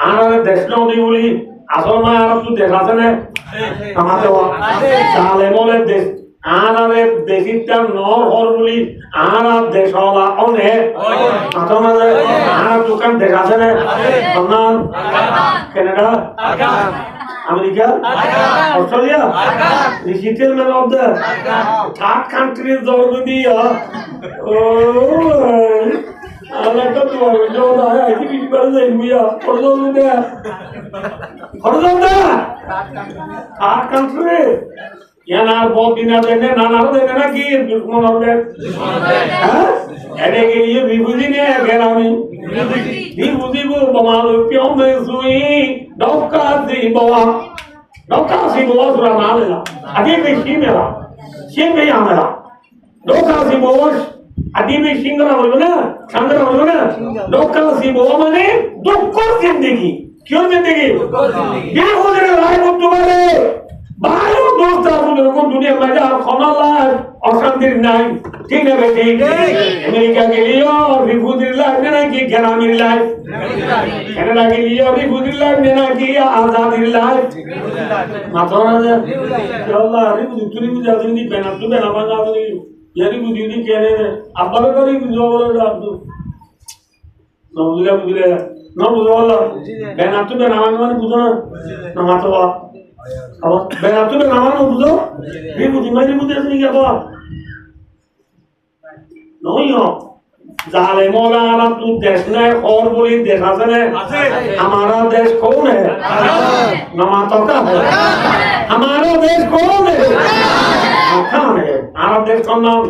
আনারে দেশ নদী বলি আসল মা আর তুই দেশ আছে না আমাতে তাহলে বলে দেশ আনারে দেশিটা নর হর বলি আনা দেশ হলা অনেক মাথা মাঝে আনার দোকান দেশ আছে না London Canada America Australia digital man of the third countries already আলাদা তো জোড়া আই থিংক ইট বাজ ইন্ডিয়া ফরজল দে থার্ড কান্ট্রি ইয়ানার বদিনা দেনে নানার দেনে নাকি দুশ্মন হবে হ্যাঁ এনে গিয়ে বিবুজি নে গেরামি বিবুজি গো বমাল পিও মে সুই ডকাসি বাবা সুরা নালেলা আগে বেশি মেলা সে বে আমরা ডকাসি বাবা আদি বে সিংহরা বলবো না সাংরা বলবো না ডকাসি বাবা মানে দুঃখ জিন্দেগি কিও জিন্দেগি কে ওদের রায় বলতে পারে ভালো দোস্ত আছে এরকম দুনিয়া মাঝে আর ক্ষমালার অশান্তির নাই ঠিক না বেটি আমেরিকা গেলিও রিফুজির লাইফ নাকি গ্রামীণ লাইফ কানাডা গেলিও রিফুজির লাইফ নাকি আজাদির লাইফ মাথা না আল্লাহ রিফুজি তুই বুঝা দিনি বেনা তুই বেনা বাজা দিনি ইয়ারি বুঝি নি কেনে আব্বারে করি বুঝো বলে আব্দু বুঝলে না বুঝো আল্লাহ বেনা তুই বেনা মানে বুঝো না মাথা अब मैं आपको मैं नाम ना बुझो ये बुझी मैं नहीं बुझे नहीं क्या बात नहीं हो जाले मौलाना तू देश ने और बोली देखा से ने हमारा देश कौन है नमाज़ का है हमारा देश कौन है कौन है हमारा देश का नाम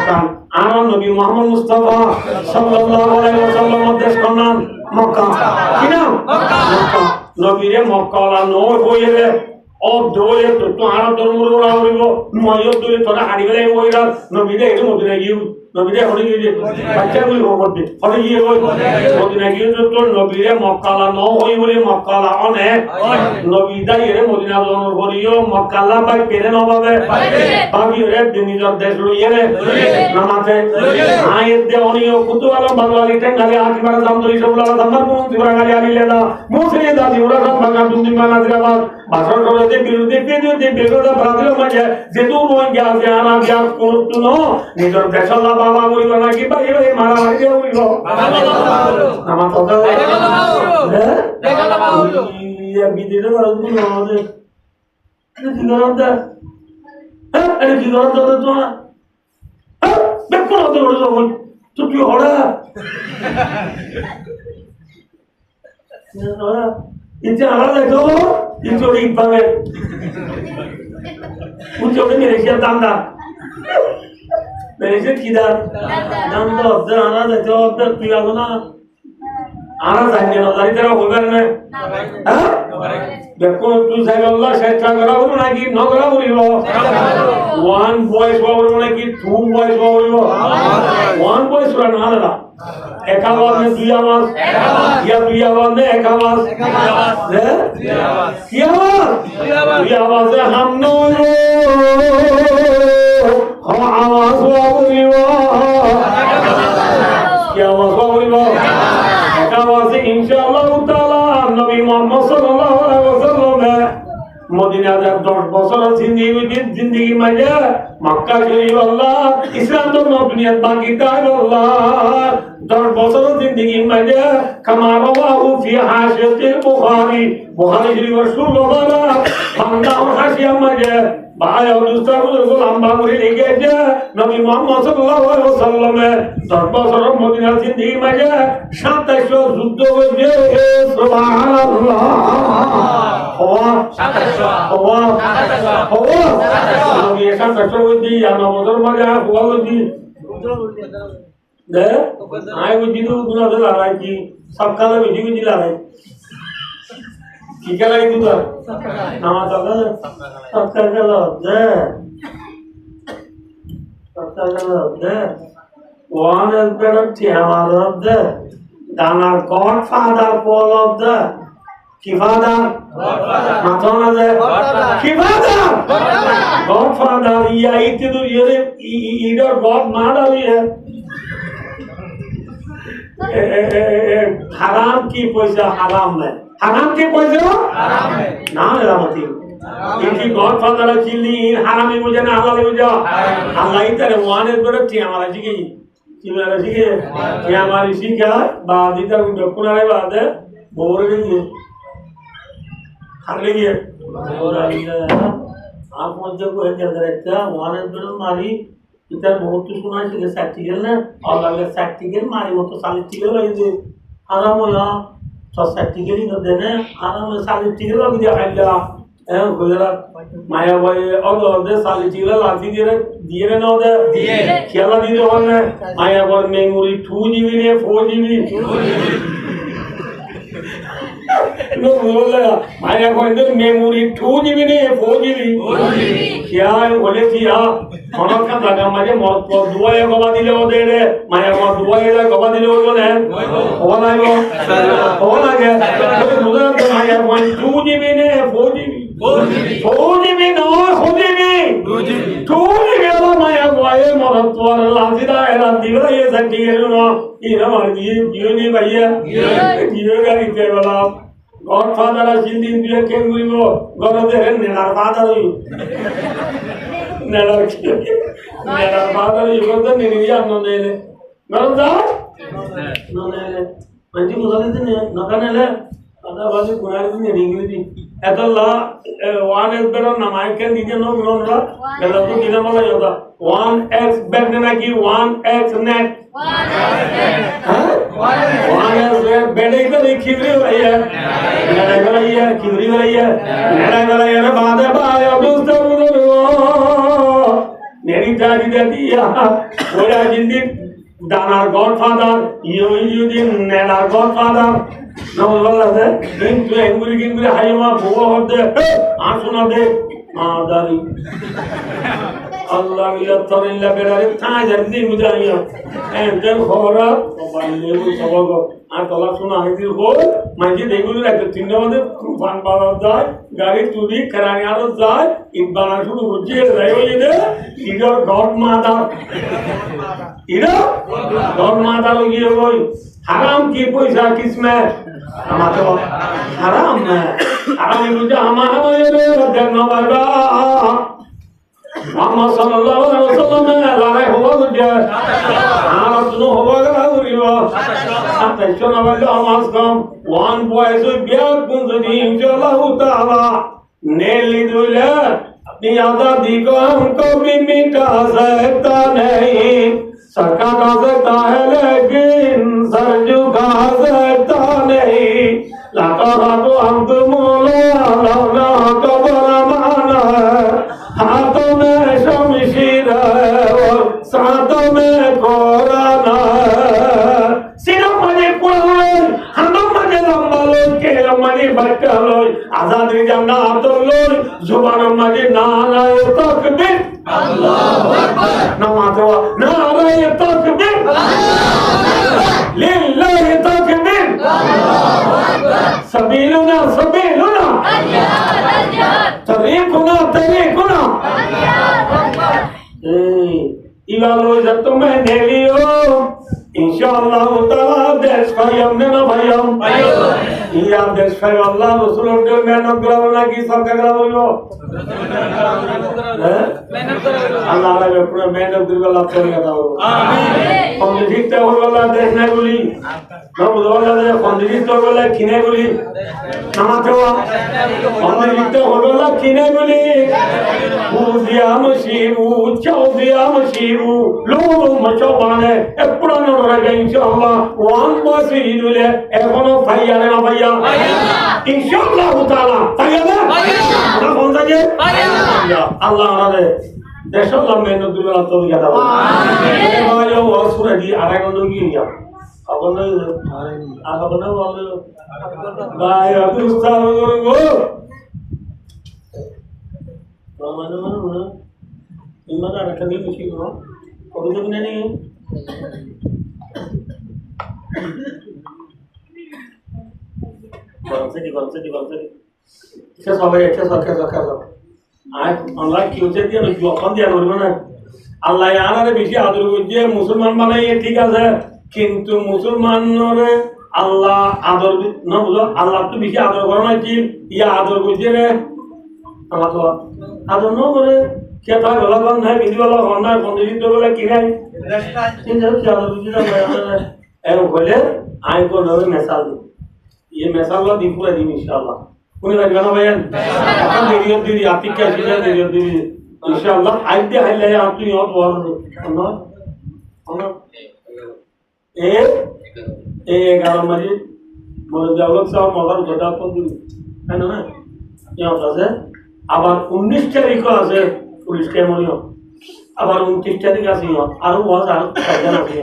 कौन आना नबी मोहम्मद मुस्तफा सल्लल्लाहु अलैहि वसल्लम देश का नाम मक्का की नाम मक्का नबी रे मक्का ला नो होइले ও দোয়ে তো তোমার ধর্মর ওরা হইব ময় দোয়ে তোরা হাড়ি গেলে ওইরা নবীরে এটা মদিনা গিয়ে নবীরে হরি গিয়ে বাচ্চা গুলি করতে হরি গিয়ে ওই মদিনা গিয়ে তো নবীরে মক্কালা ন হই বলে মক্কালা অনেক নবী দাইরে মদিনা জন্ম করিও মক্কালা বাই কেনে নবাবে বাকি রে নিজের দেশ লইয়ে রে নামাতে আয়ের দে অনিও কুতু আলো বাংলালি টেঙ্গালে আকিবার দাম ধরি সবলা দামার কোন দিবরা গালি আলিলে দা মুসলি দাদি ওরা সব ভাঙা দুদিন বানা দিলাম ভাষণ করে যে বিরোধী যে বিরোধী ব্রাজিল মাঝে যে তো নয় গিয়া যে আনা গিয়া কোন তো ন নিজের দেশলা বাবা বলিব নাকি ভাই এই মারামারি দিয়ে বলিব আমার কথা হ্যাঁ দেখালা বাবা ইয়া বিদেশে বলবো না আমাদের কি করতে হ্যাঁ আরে কি করতে তো না দেখো তো বড় বল তুই ওড়া ইনতে আলাদা দেখো ইনতে রিক ভাবে উঠে উঠে মেরেছে দান্দা মেরেছে কি দান্দা অর্ধেক আনা দেখো অর্ধেক তুই আলো না আনা জানি না জানি তারা হবে না হ্যাঁ দেখো তুই যাই আল্লাহ চেষ্টা করা বলবো নাকি নগরা বলিব ওয়ান ভয়েস বলবো নাকি টু ভয়েস বলবো ওয়ান ভয়েস ওরা না দাদা एक आवाज में दुई आवाज या दुई आवाज में एक आवाज की आवाज दुई आवाज है हम नो हम आवाज बोलिबो की आवाज बोलिबो एक आवाज है इंशाअल्लाह ताला नबी मोहम्मद सल्लल्लाहु अलैहि वसल्लम मदीना में 10 বছর जिंदगी में मक्का शरीफ अल्लाह इस्लाम तो दुनिया बाकी तार अल्लाह 10 বছর जिंदगी में कमा रवाहु फी हाशियत बुखारी शरीफ रसूलुल्लाह बंदा और हाशिया में भाई और दूसरा बुजुर्ग लंबा করে লিখে যে নবী মুহাম্মদ সাল্লাল্লাহু আলাইহি ওয়াসাল্লাম 10 বছর মদিনা जिंदगी में 27 যুদ্ধ হয়েছে সুবহানাল্লাহ হওয়া 27 হওয়া নবী 27 হইছি আর নবদর মাঝে হওয়া হইছি দে আই হইছি তো দুনা দে লড়াই কি সবকালে বেশি বেশি লড়াই কি খেলা কি তো নামাজ পড়া সবকালে গেলো দে সবকালে গেলো দে one is better টিয়ামার of they দানার god father Paul of they কি ফাদার মাথনা দে কি ফাদার গড ফাদার ইয়া ইতে তো ইয়ে ইডর গড মাদার ইয়ে হারাম কি পয়সা হারাম নাই হারাম কি পয়সা হারাম নাই না রামতি কি গডফাদার চিলি হারামি বুঝে না হালাল বুঝা আল্লাহ ইতারে ওয়ানের করে টি আমারা শিখি কি মারা শিখে কি আমারি শিখা বা দিতা কোনারে বাদে বড় গিয়ে হারলে গিয়ে आप मुझे को एक अंदर একটা ওয়ানের করে মারি এটা বহুত শোনা শিখে প্র্যাকটিক্যাল না আর লাগে প্র্যাকটিক্যাল মারি মতো সালিটিক্যাল হয়ে যে হারাম না তো প্র্যাকটিক্যালি তো দেনে হারাম সালিটিক্যাল হবে দিয়া খাইলা গুজরাট মায়া ভাই অদে সালিটিক্যাল লাঠি দিয়ে না ওদে দিয়ে খেলা দিতে হবে মায়া বল মেমোরি 2 জিবি নে 4 জিবি नो बोला माया को अंदर मेमोरी 2 जीबी नहीं है 4 जीबी क्या है बोले थी हां मनो का लगा मुझे मौत को दुआ है गवा दिले वो दे रे माया को दुआ है गवा दिले वो ने हो ना गया तो मुझे तो माया को 2 जीबी नहीं है 4 GB 4 GB no 4 GB 2 GB वाला माया को है मौत को लाजिदा है दिला ये संटी है नो ये हमारी ये नहीं भैया ये का इतने वाला गॉडफादर जिंदी दिए के गुइबो गरदे है नेलार फादर नेलार फादर ये गरदे निरिया न नेले गरदा न नेले मंजी मुदले दिन नकनेले अदा बाजी गुनार दिन निरिंगी एतला वन एस बेरो नमाय के दीजे नो ग्रोनला गलत तो दिना वाला योदा 1x बैक ना की 1x नेट 1x बेड़े इधर खिवरी हो रही है लड़ाई हो रही है खिवरी हो रही है लड़ाई हो रही है ना बाद है भाई अब दोस्तों मेरी जाती देती है बोला जिंदगी दानार गॉडफादर ये दिन नेलार गॉडफादर ना बोला था इन तो एंगुरी हाईवा बुआ होते आंसू ना दे दारी अल्लाह या तरिल्ला बेरारे था जल्दी मुजारिया एंटे खबरा बांधले वो सबको आ तला सुना है कि हो मांझी देखुली रहते तीन बंदे फान बाबा जाए गाड़ी चुरी कराने आरो जाए इन बाना शुरू रुचिए रहे ये दे इधर गॉड माता लोग ये वही हराम की पैसा किसमें हमारे हराम है हराम मुझे हमारा ये देखना पड़ेगा Muhammad sallallahu alaihi wasallam lalai huwa gudya arabnu huwa gudya attention avallo amas kam one boys biar kunzani inshaallah taala नेली दुला अपनी आजादी को हमको भी मिटा सकता नहीं सरका का सकता है लेकिन सर झुका सकता नहीं लाता तो हम तो मौला लौला कबर माना हाथों में शमशीर है और साथों में कोराना सिरों मजे पुरान हम मजे लंबा लोग के मजे बच्चा लोग आजाद रिजाना तो लोग जुबान मजे नारा तकबीर अल्लाहु अकबर नमाज़ो नारा तकबीर लिल्लाहि तकबीर अल्लाहु अकबर सबीलुना तरीकुना इवालो जब तुम्हें नेलियो इंशाअल्लाह ताला देश भाईम ने ना भाईम या देश भाई अल्लाह रसूल के मेहनत करावना की सब करावो अल्लाह रे पूरा मेहनत दिलवाला चलेगा दाओ आमीन हम जीते हो वाला देखने बोली ना बोला दे पंडित तो बोला किने बोली नमाते हुआ हम जीते हो वाला किने बोली उदिया मशीरू चौदिया मशीरू लोगों मचो बाने ए पुराना रहा इंशाअल्लाह वन बसीरुले एखोनो भाईया ना भाईया इंशाअल्लाह ताला भाईया ना ना कौन सा ये अल्लाह हमारे देशों में तो दुनिया तो क्या था आमीन भाइयों वो सुने दी आगे कौन लोग क्या अब ना वाले भाई अब उस्ताद लोगों mana gimana rekening di sini no kalau itu begini nih kalau saya saya Allah kiuce dia lu jual dia lu mana Allah yang ada bisi adur uje musulman mana ये ठीक है কিন্তু মুসলমানরে আল্লাহ আদর না বুঝো আল্লাহ তো বেশি আদর করে না কি ইয়া আদর করছে রে আল্লাহ তো আদর ন করে কে তা গলা গন নাই বিধি গলা গন নাই বন্ধুজিত বলে কি নাই কিন্তু কি আদর বুঝি না এরকম হলে আই কো নবে মেসাল দি ये মেসাল লা দি পুরা দিন ইনশাআল্লাহ কোন লাগবে না ভাইয়ান এখন দেরিয়ত দিদি আতিক কে আসলে দেরিয়ত দিদি ইনশাআল্লাহ আইতে হাইলে আপনি অত বড় না না ए 11 बजे मोर देवलोक साहब मगर घटा तो दिन है ना यहाँ होता है আবার 19 তারিখ আছে পুলিশ কেমনিও আবার 29 তারিখ আছে আর ওয়াজ আর সাজান আছে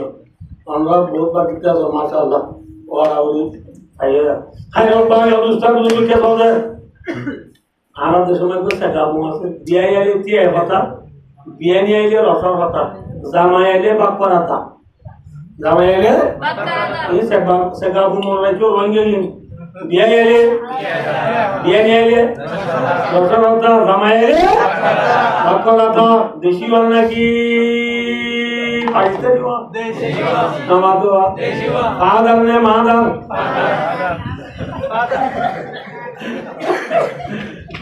আমরা বহুত বার দিতে আছে মাশাআল্লাহ ওর আউরি আইয়া হাই ভাই অনুষ্ঠান কে বলে আমাদের সময় তো সেটা আছে বিয়ে আইলে তি কথা বিয়ে নিয়ে আইলে রসর কথা জামাই আইলে বাক করাতা জামাই আইলে এই সেবা গুমর রাখো রঙ্গিন বিয়ে আইলে বিয়ে নিয়ে আইলে রসর কথা জামাই আইলে বাক করাতা দেশি বল নাকি পাকিস্তানি বল দেশি নামাতো দেশি বল ফাদার নে মাদার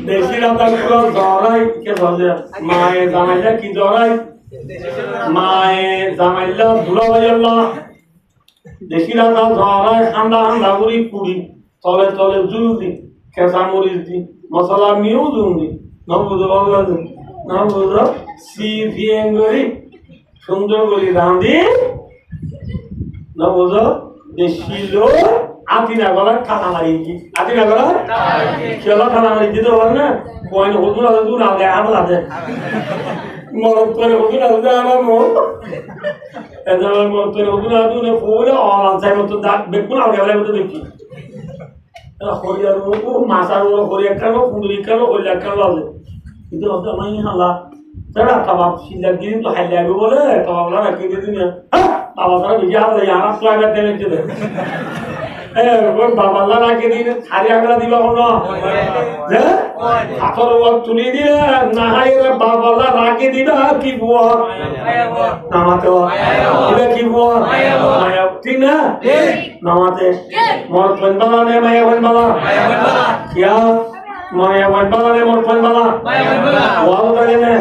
দেশি রাতা পুরো জড়াই কে বলে মায়ে জামাইলা কি জড়াই মায়ে জামাইলা দুলা ভাইয়াল্লাহ দেশি রাতা জড়াই ঠান্ডা ঠান্ডা করে পুরি তলে তলে জুলদি কেঁচা মরিচ দি মশলা মিও জুন্দি নবুদ বাংলা নবুদ সি ভিয়েঙ্গরি সুন্দর করে রাঁধি নবুদ দেশি লোক আতিনা গলা ঠানা মারিছি আতিনা গলা খেলা ঠানা মারিছি তো বল না কোন হুজুর হুজুর আগে আমল আছে মরদ করে হুজুর আগে আমার মন এদার মরদ করে হুজুর আগে না পুরো অন চাই মত দাঁত বেকুন আগে বলে মত দেখি এটা হরিয়ার ও মাসার ও হরিয়া কালো ফুলরি কালো হরিয়া কালো আছে কিন্তু অত মাই হালা তারা কাবাব শিলা দিন তো হাইলা হবে বলে কাবাব না রাখি দিন হ্যাঁ বাবা তারা বিজা হবে আর তো আগে দেন দিলে বাবাল্লা রাখে দিন খালি আগলা দিবা কোনো হ্যাঁ হাতর ওয়াক তুলি দিলে না হাই বাবাল্লা রাখে দিবা কি বুয়া নামাতে দিলে কি বুয়া মায়া ঠিক না নামাতে মোর পনবালা নে মায়া পনবালা কিয়া মায়া পনবালা নে মোর পনবালা ওয়ালা নে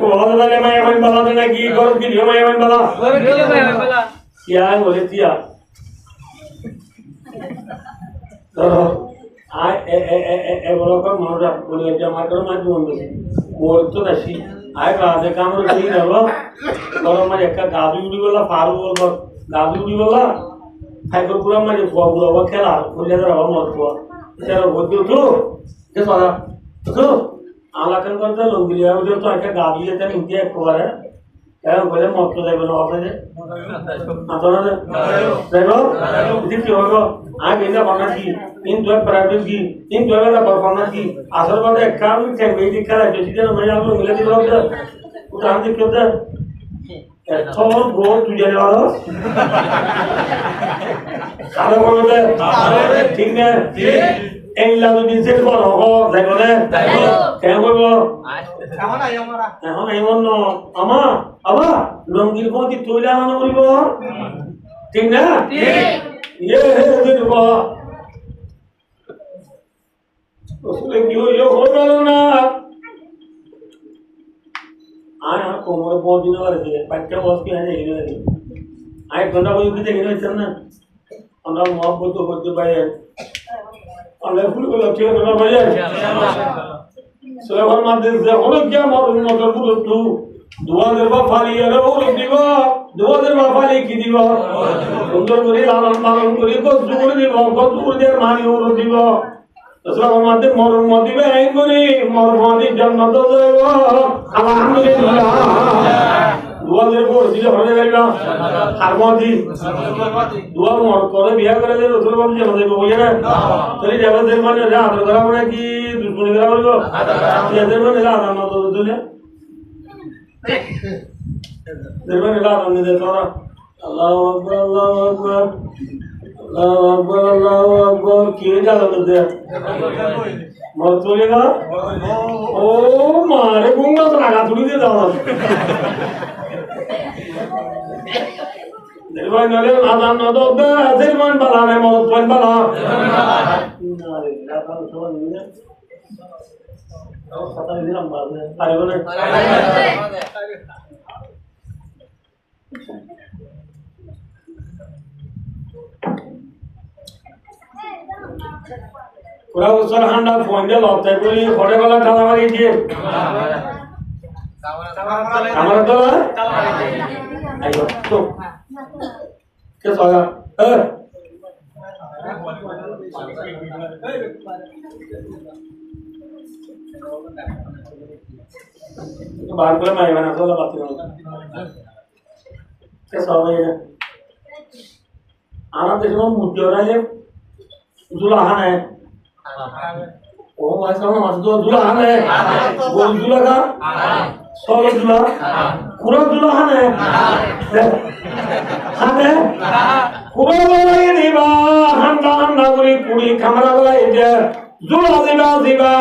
ওয়ালা নে মায়া পনবালা নে কি গর কি মায়া পনবালা গর কি মায়া পনবালা কিয়া বলে দিয়া তো আই এ বলকা মনরা বলে জমা করে মাঝে বন্ধ মোর তো দাসি আই রাতে কামর কি দেবো তোর মাঝে একটা গাবি উড়ি বলা ফারু বল গাবি উড়ি বলা ফাইকর পুরা মাঝে ফুয়া খেলা বলে ধর আমার মত ফুয়া তেরা বলতো তো কে সারা তো আলাকান করতে লোক দিয়া ওই তো একটা গাবি যেতে ইন্ডিয়া কোয়ারে কেন বলে মত তো যাবে না আপনাদের আপনারা দেখো দিন কি হলো আগে এটা বানা কি इन दो प्राइवेट की इन दो का परफॉर्मेंस की असर बात है काम के वेदी करा जो चीजें मैं आप लोग मिले दी लोग उदाहरण देखते होते थोड़ा बहुत तुझे वाला सारा बोलते ठीक है এই লাগু দিছে কোন হবো দেখো না কেন বলবো এখন এমন আমা আমা লঙ্গির কোন কি তুইলা মনে করিব ঠিক না ঠিক হে দিব उसने क्यों ये हो गया ना आया कोमर बहुत दिन वाले थे बच्चा बहुत के आने लगे आए गंदा कोई भी देखने चल ना আমরা मोहब्बत तो করতে পারি আল্লাহ ফুল করে ঠিক না ভাই সুলাইমান মাদ্রিস যে হলো কি আমার মতর পুরো তো দোয়া দেবা ফালি আরে ও দিবা দোয়া দেবা ফালি কি দিবা সুন্দর করে লালন পালন করে কত করে দিবা কত করে দের মানি ও দিবা আসলে আমাদের মরণ মদিবে এই করি মরণ মদি জান্নাত যাইব আলহামদুলিল্লাহ দোয়া দেব দিলে ভালো লাগবে আর মদি দোয়া মর করে বিয়া করে দিলে রাসূল বাবু যে যাইব বুঝে না চলে যাবে দের মানে রাত করা মানে কি দুপুরে করা বলবো দের মানে রাত না তো দিলে দের মানে রাত আমি দে তোরা আল্লাহু আকবার আল্লাহু আকবার Allahu Akbar kiye jalo de mor tolega o mare gunga to laga thudi de dawa এবার নলে আজান নদ আজিরমান বালানে মত কোন বালা কথা দিলাম বাজে পারিব না পুরা বছর হান্ডা ফোন দিয়ে লড়তে বলি ঘরে বেলা টালা মারি দিয়ে আমার তো আইও তো কে সয়া বার করে মাই বানা তো বাতি না কে সয়া আমার দেশে মুদ্রা যে दुल्हन है ओ ऐसा ना मत दो दुल्हन है गोल दुल्हा का सोलो दुल्हा पूरा दुल्हन है हमें पूरा वाला ये दिवा हम नागरी कुड़ी कमरा वाला ये दुल्हा दिवा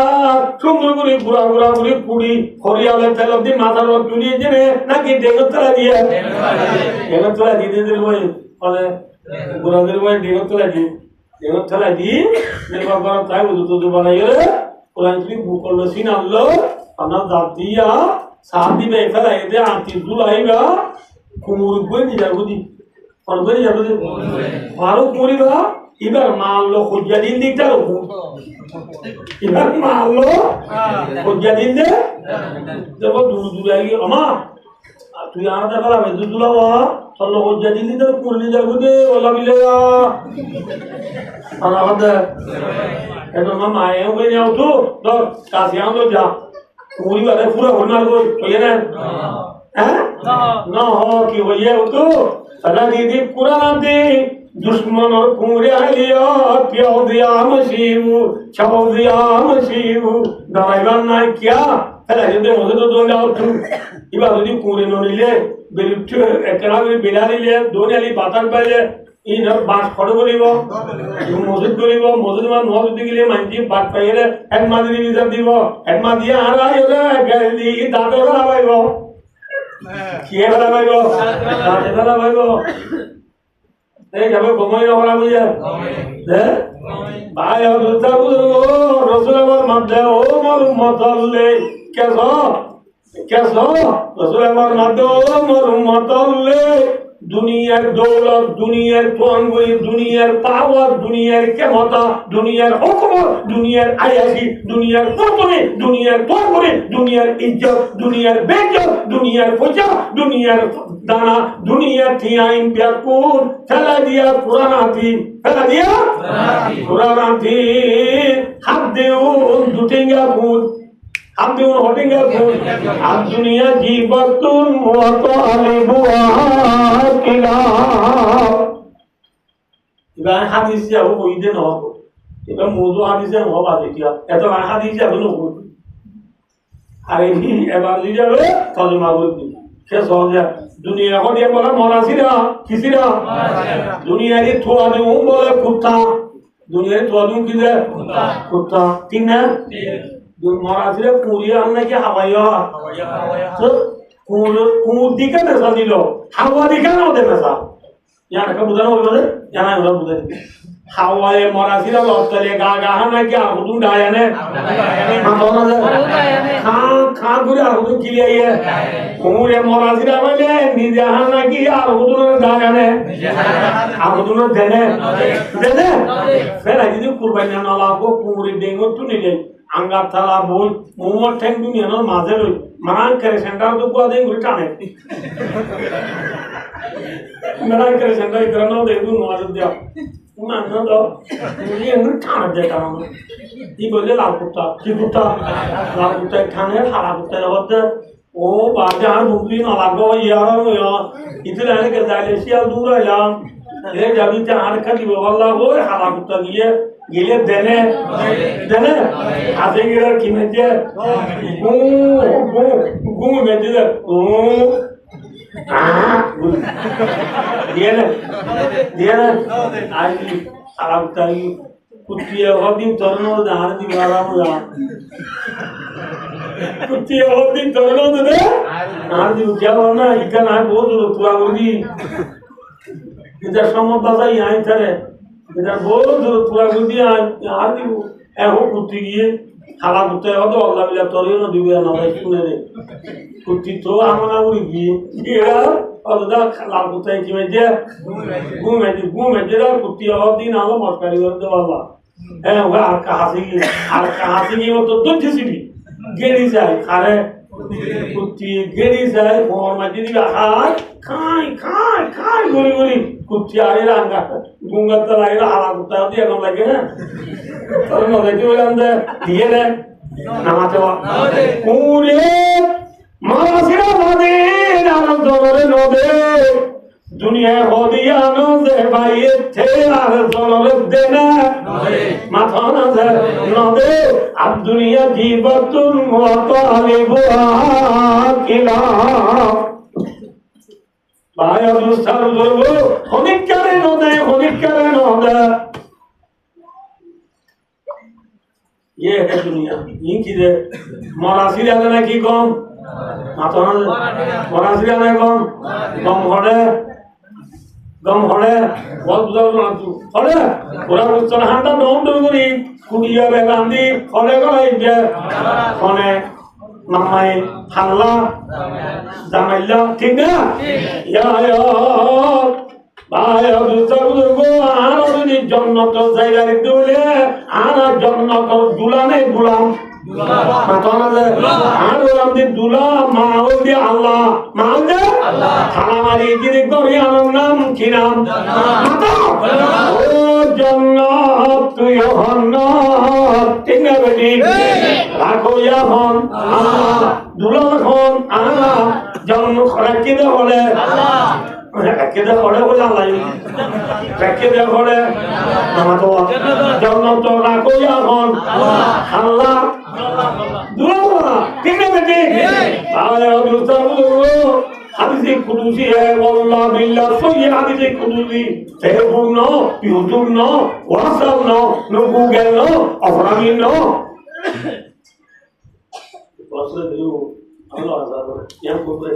सुंदर कुड़ी पूरा कुड़ी खोरिया वाले तेल दी माथा रो दुनिया जने ना कि देवत तला दिया दे वो और पूरा दिन वो देवत तला दी এবার চলে দি নির্বাহ করা তাই বুঝতো তো বানাইলে কোরআন শরীফ বুকল সিন আল্লো আনা দাদিয়া সাদি বে ফেলা এতে আতি দুলাইবা কুমুর কই দি যাবুদি কোন কই যাবুদি ভালো করিবা এবার মাললো খুঁজা দিন দিকটা রকম এবার মাললো খুঁজা দিন দে দেখো দূর আই আমা তুই আনাটা ফেলা বে দুলাওয়া চলো খুঁজা দিন দিতে কুরনি যাবুদি OLA বিলেয়া ana ada itu mama yang punya auto dor kasih yang lo jah पूरी बात है पूरा होना को तो ये ना हैं ना हो कि वो ये तो सदा दीदी पूरा नाम दे दुश्मन और पूरे आलिया क्या दिया मशीबू दवाईवान ना क्या पहले जब मुझे तो दो जाओ तू ये बात होती पूरे नोनी ले बिल्कुल एकरा भी बिना ले दोनों वाली बातें पहले इन बात खड़े बोलिबो मौजूद बोलिबो मौजूद मान मौजूद दिले मानजी बात पहिले एक मादरी विजर दिबो एक मादिया आरा योले गलदी दादे वाला भाईबो किए वाला भाईबो दादे वाला भाईबो ए जब गमई वाला बुझे दे भाई और दूसरा बुजुर्गो रसूल अमर मध्य ओ मर मतले कैसो रसूल अमर मध्य ओ मर मतले दुनियार दौलत दुनियार तोंगुई दुनियार पावर दुनियार क्षमता दुनियार हुकूमत दुनियार आयासी दुनियार कुर्बानी दुनियार तोंगुई दुनियार इज्जत दुनियार बेइज्जत दुनियार फुजा दुनियार दाना दुनियार थिया इंपियाकुन फैला दिया कुरानाती हाथ देओ दुटेंगा फूल हम भी उन होटेंगे अब दुनिया जीवतुन मुतालिबुहा किला इबान हादिस जाओ कोई दिन हो इबान मौजू हादिस हो बात किया এত হাদিস যাবে না আরে নি এবার দি যাবে তরজমা করবি কে সহজে দুনিয়া কোন দিয়ে বলা মরাসিরা কিসিরা দুনিয়ারে থোয়া দেউ বলে কুত্তা দুনিয়ারে থোয়া দেউ কি যে কুত্তা ঠিক না মরাসিরা পুরিয়া আনলে কি হাওয়াইয়া তো কোন দিকে মেসা দিল হাওয়া দিকে না ওদের মেসা ইয়ার কা বুঝানো হলো না জানা হলো বুঝাই হাওয়ায়ে মরাসিরা লতলে গা হানা কি আহুদুন গায়ানে মাতনা যে খা গুরে আহুদুন কিলিয়ে কোরে মরাসিরা মানে নিজে হানা কি আহুদুন গায়ানে আহুদুন দেনে ফেরা যদি কুরবানি না লাগো পুরি দেঙ্গো তুনি যাই আঙ্গা থালা বই মোমর ঠ্যাং দুনিয়া না মাঝে লই মারান করে সেন্টার তো কোয়া দেন ঘুরে টানে মারান করে সেন্টার করনো দে দু নওয়াজ দিয়া না না তো মুই এমন টানে দে কারণ কি বলে লাল কুত্তা কি কুত্তা লাল কুত্তা টানে হারা কুত্তা হতে ও বাজে আর বুকলি না লাগো ইয়ার ইয়া ইতলে আনে কে দাইলেশিয়া দূর আইলাম এ যাবি তে আর খালি আল্লাহ ওই হারা কুত্তা গিয়ে গিলে দেনে হাতে গিয়ে কি মেজে গু মেজে দিয়ে না আজ খারাপ তাই কুত্তিয়ে হদিন তরণ দাঁড় দিবারা কুত্তিয়ে হদিন তরণ দে আর দিও কেউ না ইকা না বহুত তুয়া বলি এটা সম্ভব বাজাই আই তারে এটা বড় পুরা বুঝি আর দিব এখন কুত্তি গিয়ে খালা কুত্তে অত অল্লাহ বিলা তরিও না দিবে না ভাই শুনে রে কুত্তি তো আমরা উড়ি গিয়ে এরা অতটা লাল কুত্তে কি মেজে ঘুমেছে কুত্তি অদিন আলো মস্কারি করে দেওয়া হ্যাঁ ওকে আর কাহাসি গিয়ে মতো দর্জি সিবি গেড়ি যায় আরে কুত্তি গেড়ি যায় ফোন মাঝে দিবে আর খাই গড়ি কুত্তি আরে রাঙ্গা গুঙ্গাতে লাগে আলা কুত্তা দিয়ে এখন লাগে না তাহলে নদে কি বললাম যে দিয়ে দেয় নামাতে পুরে মারাসিরা নদে নামে নদে দুনিয়া হদিয়া নদে বাইয়ে থে আর জনরে দেনা মাথা না নদে আর দুনিয়া জীবতুন ওয়াতালিবুহা কিলা ভাইয়া দুস্তার ধরবো হনিকারে নদে ये है दुनिया ये किधर मरासिर आने ना की कम मातो ना मरासिर आने कम हड़े बहुत बुझाओ ना तू हड़े पूरा बुझाओ ना हंडा नॉम डोगरी कुड़िया बेगांदी हड़े का इधर हने मामाई हल्ला जामिला ठीक ना या ভাই অবুজগো আনন্দি জন্নত জায়গায় দুলে আনা জন্নত দুলানে গুলাম মাতানা যে আর ওলাম দি দুলা মাও দি আল্লাহ মাও দে আল্লাহ থানামারি গিরি করি আনন্দ নাম কি নাম মাতা ও জন্নত তুই হন্নত ঠিক না বেটি রাখো ইয়া হন আল্লাহ দুলা হন আল্লাহ জন্ম রাখি দে বলে আল্লাহ রাখে পড়ে বলে আল্লাহ রাখে পড়ে নামাতো জন্নত রাখো এখন আল্লাহ দুলা ঠিক না বেটি তাহলে হাদিসে কুদুসি ওয়াল্লাহ বিল্লাহ সহি হাদিসে কুদুসি Facebook no YouTube no WhatsApp no Google no অফরামি নো বসলে দিও আল্লাহ আযাব ইয়াম করবে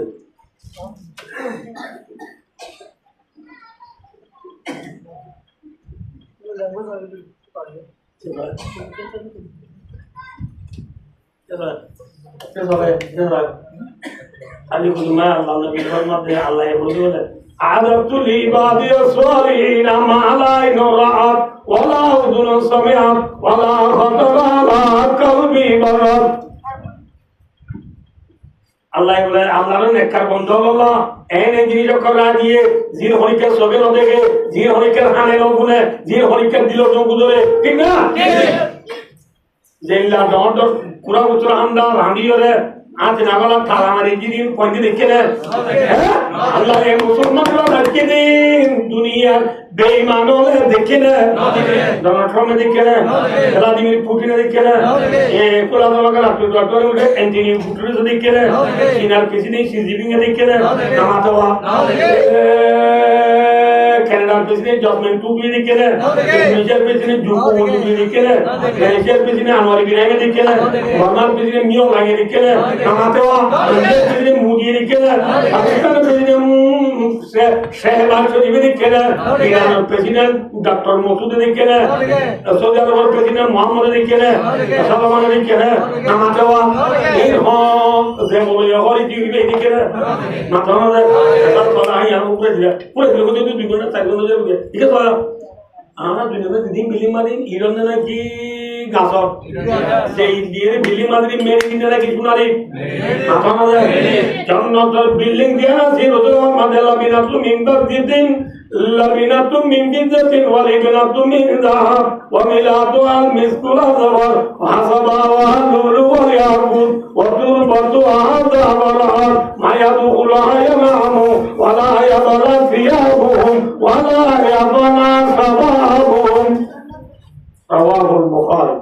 عذبت لعبادي الصالحين ما لا عين رأت ولا أذن سمعت ولا خطر على قلب بشر আল্লাহ বলে আল্লাহর নেককার বন্ধু আল্লাহ এনে জিনিস করা দিয়ে জির হরিকে সবে ন দেখে জির হরিকে হানে ন গুনে জির হরিকে দিল জঙ্গু ধরে ঠিক না ঠিক জেলা ডট পুরা উত্তর হান্দা রান্ডিওরে আজ নাগলা থালা মারি জিদিন পয়দি দেখে না আল্লাহ এই মুসলমানরা দেখে দিন দুনিয়ার বেঈমানরে দেখে না ডোনাল্ড ট্রাম্প দেখে না ভ্লাদিমির পুতিন দেখে না এ কোলা দমাকা ডক্টর উঠে অ্যান্টনি পুতিন দেখে না চীনার প্রেসিডেন্ট শি জিনপিং দেখে না নামাতোয়া কানাডার প্রেসিডেন্ট জসমিন টুবলি দেখে না ইন্দোনেশিয়ার প্রেসিডেন্ট জোকো উইদোদো দেখে না মালয়েশিয়ার প্রেসিডেন্ট আনোয়ার ইব্রাহিম দেখে না বার্মার প্রেসিডেন্ট মিও লাগে দেখে না নামাতোয়া ইন্ডিয়ার প্রেসিডেন্ট মোদি দেখে না পাকিস্তানের প্রেসিডেন্ট শেহবাজ শরীফ দেখে না ইরানের প্রেসিডেন্ট ডক্টর মসুদ দেখে না সৌদি আরবের প্রেসিডেন্ট মোহাম্মদ দেখে না সালমান দেখে না নামাতোয়া এই হক যে বলে হরি দিবে দেখে না মাথানো যায় এটা তো আই আর উপরে দিলা পুরো দিলে দুই ঘন্টা 4 ঘন্টা যাবে ঠিক আছে আমরা দুনিয়াতে দিন বিল্ডিং মারি ইরানে নাকি গাছর যে ইন্ডিয়ার বিল্ডিং মারি মেরিন নাকি শুনারি মাথানো যায় জান্নাতের বিল্ডিং দিয়া আছে রোজগার মাঝে লাবিনা তুমি মিম্বার দিন لبنة من فضة ولبنة من ذهب وملأتها المسك الأزفر وحسبها اللؤلؤ والياقوت وتربتها زعفران ما يدخلها ينام ولا يضر ثيابهم ولا يضنى ثوابهم رواه البخاري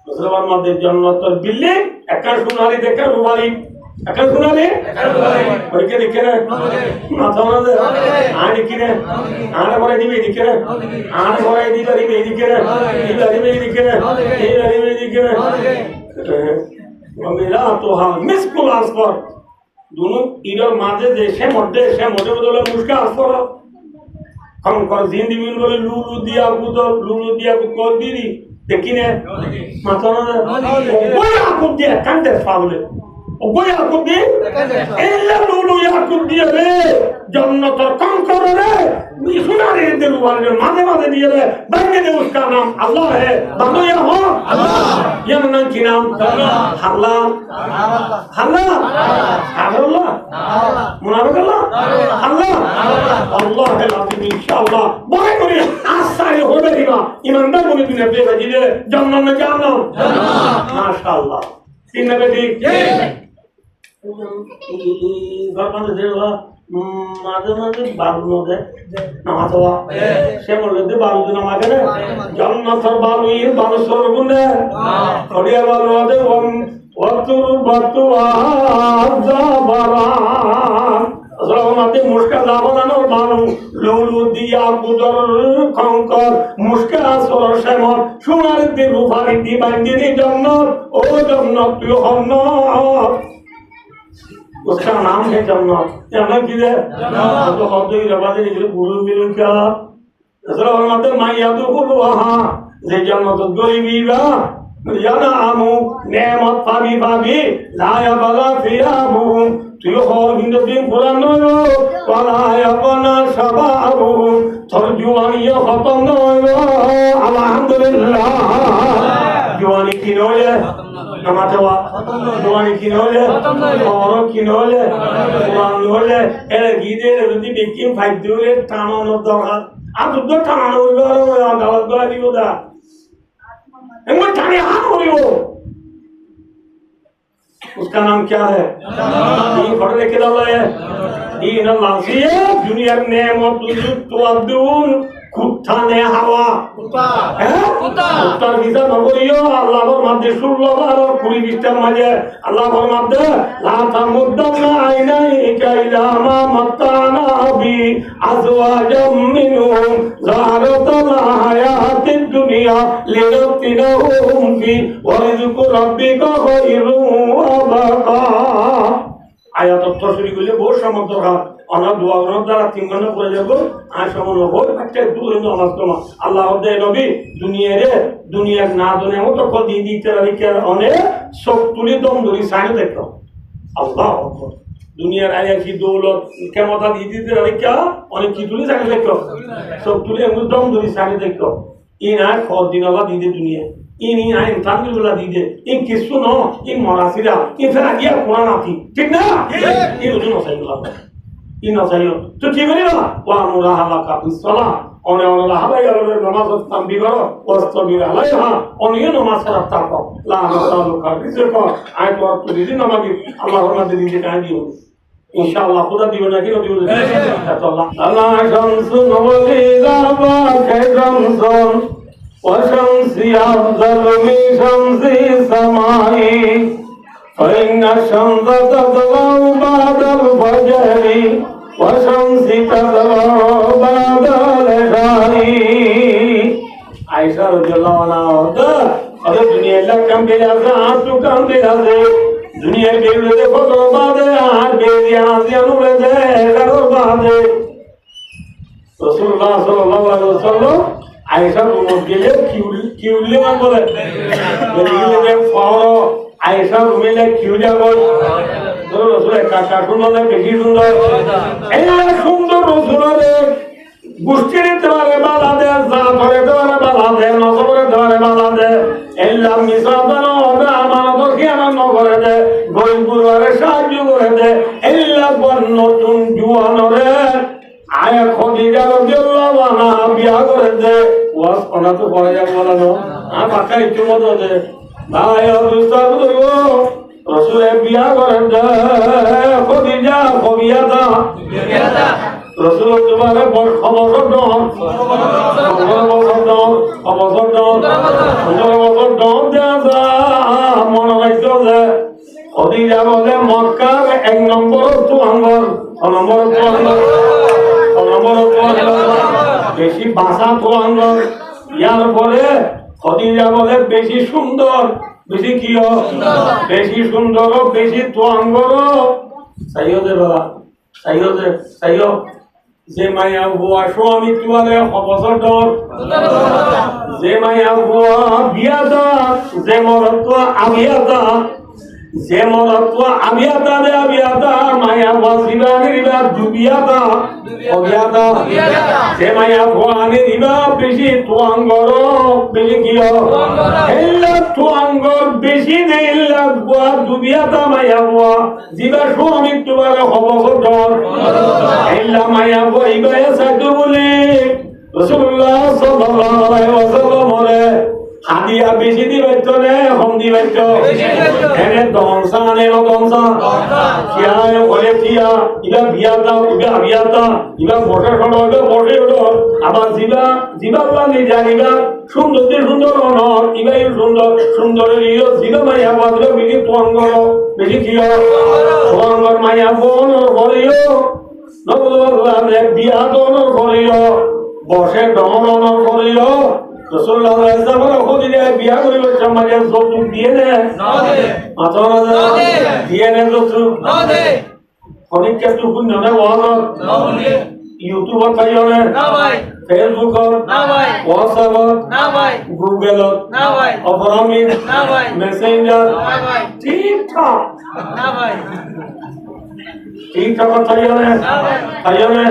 মুসলমান মাদের জান্নাতের বিল্ডিং একা সোনালি দেখা রুমালি একা সোনালি ওইকে দেখে না মাথা মাঝে আর দেখি না আর পরে দিবে দেখে না আর পরে দিবে দেখে না দিবে দেখে না দিবে দেখে না وملأتها مسك الأصفر দুনো ইরর মাঝে যে সে মধ্যে বদলে মুশকা আসর কারণ কর জিন্দিমিন বলে লুলু দিয়া কুদ কর দিদি দেখিনে মাথা না ওই আকুদ দিয়ে কান্দে ফাবলে ওই আকুদ দিয়ে এলা লুলু ইয়াকুদ দিয়ে রে জান্নাতের কঙ্কর রে সোনারে দিল ওয়ালে মাঝে দিয়ে রে বাইরে দে उसका नाम अल्लाह है बंदो या हो अल्लाह ये नाम की नाम अल्लाह अल्लाह मुनाफिक अल्लाह अल्लाह है लाजिम इंशाअल्लाह बड़े बड़े आसारे हो रहेगा ईमानदार बने दुनिया पे जिले जन्नत में जाना माशाअल्लाह तीन नबी ठीक भगवान देवा মাঝে বালু নদে নামাজ হওয়া সে মধ্যে বালু দিন আমাকে জন্মথর বালু বালুশ্বর গুণে খড়িয়া বালু নদে অতুর বতু মুস্কা জাবানোর বালু লুলু দিয়া কুদর কঙ্কর মুস্কা আসর শ্যামল সোনার দি রূপারি দি বান্দিনী জন্নত ও জন্নত তুই হন उसका नाम है जन्नत जन्नत किधर तो हद ही रबा दे निकले गुरु मिलन क्या असला फरमाते मैं याद को वहां जे जन्नत गरीबी बा याना आमु नेमत पाबी ला या बला फियाबु तू हो हिंद दिन कुरान नो वाला या बना शबाबु तर्जुमानी खत्म नो अल्हम्दुलिल्लाह जुवानी की नोले नमाज़वा जुवानी की नोले और की नोले कुरान नोले एले गीदे रुदी बेकिम फाइदुरे टानो नो दरकार आप तो टानो रो या गावत गला दियो दा एंगो टाने हाथ होयो उसका नाम क्या है ये पढ़ लेके डाला है दीन अल्लाह से दुनिया ने मौजूद तो अब्दुल कुत्ताने हवा कुत्तार ভিতর নবরিও আল্লাহর মধ্যে 16 আর 20 মাঝে আল্লাহর মধ্যে লা তামুদ্দানা আইনাইকা ইলা মা মাতানা বি আজওয়াজাম মিনহুম যারাতাল হায়াতিদ দুনিয়া লিনাফতিনাহুম ফি ওয়া রিজকু রাব্বিকা খায়রুম ওয়া বাকা আয়াত তফসির গুলো বহু সময় দরকার আমরা দোয়া করার দ্বারা 3 ঘন্টা পড়ে যাব আর সময় নবর একটা দূর নামাজ তোমা আল্লাহ দে নবী দুনিয়ার না দুনিয়া মতো কল দিয়ে দিতে রাখে অনেক সব তুলি দম ধরি সাইড দেখো আল্লাহ আকবার দুনিয়ার আয়াতি দৌলত ক্ষমতা দিয়ে দিতে রাখে অনেক কি তুলি সাইড দেখো সব তুলি দম ধরি সাইড দেখো ইনা খদ দিন আল্লাহ দিয়ে দুনিয়া ini ain tanggula dide in kisuno in morasira in fera dia Quran ati ঠিক না এই ওজন সাইলা ইন সাইলো তো কি করিবা ওয়া মুরাহালাকা বিসসালাহ অনে হালাই গেলে নামাজ তাম্বি করো ওয়াস্তাবির আলাইহা অনিয় নামাজ রাখতা কো লা নাসালুকা রিজকা আই তো তো দিদি নামাজি আল্লাহর নামে দিদি কাই দিও ইনশাআল্লাহ খুদা দিও না কি দিও আল্লাহ আল্লাহ শামসু নবলি জাবা কাইজামসন وشمسي أفضل من شمس السماء فإن الشمس تطلع بعد الفجر وشمس تطلع بعد العشاء عائشة رضي الله عنها अरे दुनिया ला कम पे जाता आप तो कम पे जाते दुनिया के लिए फोटो बादे आर के यहाँ से अनुले दे करो बादे रसूलुल्लाह सल्लल्लाहु अलैहि वसल्लम आयशा रूम के लिए क्यूले मान बोले लेकिन ये फौरो आयशा रूम में क्यू जा बोल तो रसूल का सुंदर है बेटी सुंदर ऐसा सुंदर रसूल है गुस्से तुम्हारे बाला दे जाफरे तुम्हारे बाला दे नौकरे तुम्हारे बाला दे एल्ला मिसाबनो अमाना तो क्या ना करे दे गोलपुर वाले साजू करे दे एल्ला बन्नो तुम जुआनो रे आया खदीजा রাদিয়াল্লাহু আনহা বিয়া করে দে ওয়াস কোনা তো পড়ে যাব বলানো আ বাকা একটু মতো দে ভাই অবস্থার গো রাসূল বিয়া করে দে খদীজা কবিয়াদা রাসূল তোমার বড় খবর দাও খবর দাও দেয়া মনে রাখছো যে খদীজা বলে মক্কার এক নম্বর তো আঙ্গর নম্বর তো আঙ্গর বেশি বাসা তো আঙ্গর ইয়ার পরে খদীজা বলে বেশি সুন্দর বেশি কি বেশি সুন্দর বেশি তো আঙ্গর সাইয়দে বাবা সাইয়দ যে মায়া বুয়া স্বামী তুয়ালে অবসর দর যে মায়া বুয়া বিয়াদা যে মরত্ব আবিয়াদা যে মরত্ব আবিয়াদা রে আবিয়াদা মায়া ওয়াজিবা নিবা দুবিয়াদা অবিয়াদা যে মায়া বুয়া নিবা বেশি তুয়াঙ্গর বেশি কিয় এল্লা তুয়াঙ্গর বেশি নেইল্লা বুয়া দুবিয়াদা মায়া বুয়া জিবা স্বামী তুয়ালে অবসর দর এল্লা মায়া বুয়া ইবায় সাইদু বলি রাসূলুল্লাহ সাল্লাল্লাহু আলাইহি ওয়াসাল্লাম বলে হাদিয়া বেশি দিবাইতো নে কম দিবাইতো এনে দংসানে ও দংসা কিয়া ওলে কিয়া ইবা বিয়াতা ইবা বিয়াতা ইবা বসে সরো ইবা বসে ওঠো আবার জিবা নি জানিবা সুন্দর অনর ইবাই সুন্দরের ইয় জিবা মায়া বাদরে বেশি তোয়াঙ্গর বেশি কিয়া তোয়াঙ্গর মায়া বোন করিও নবুল্লাহ বিয়া দন করিও বসে দমন করিও রাসূলুল্লাহ সাল্লাল্লাহু আলাইহি ওয়াসাল্লাম বিয়া করিবার সময় যৌতুক দিয়ে না মাত্র দিয়ে না যৌতুক অনেক কিছু পুণ্য না ওয়াজ ইউটিউব তাইও না ভাই ফেসবুক না ভাই হোয়াটসঅ্যাপ না ভাই গুগল না ভাই অপরামি না ভাই মেসেঞ্জার না ভাই টিকটক না ভাই টিকটক তাইও না তাইও না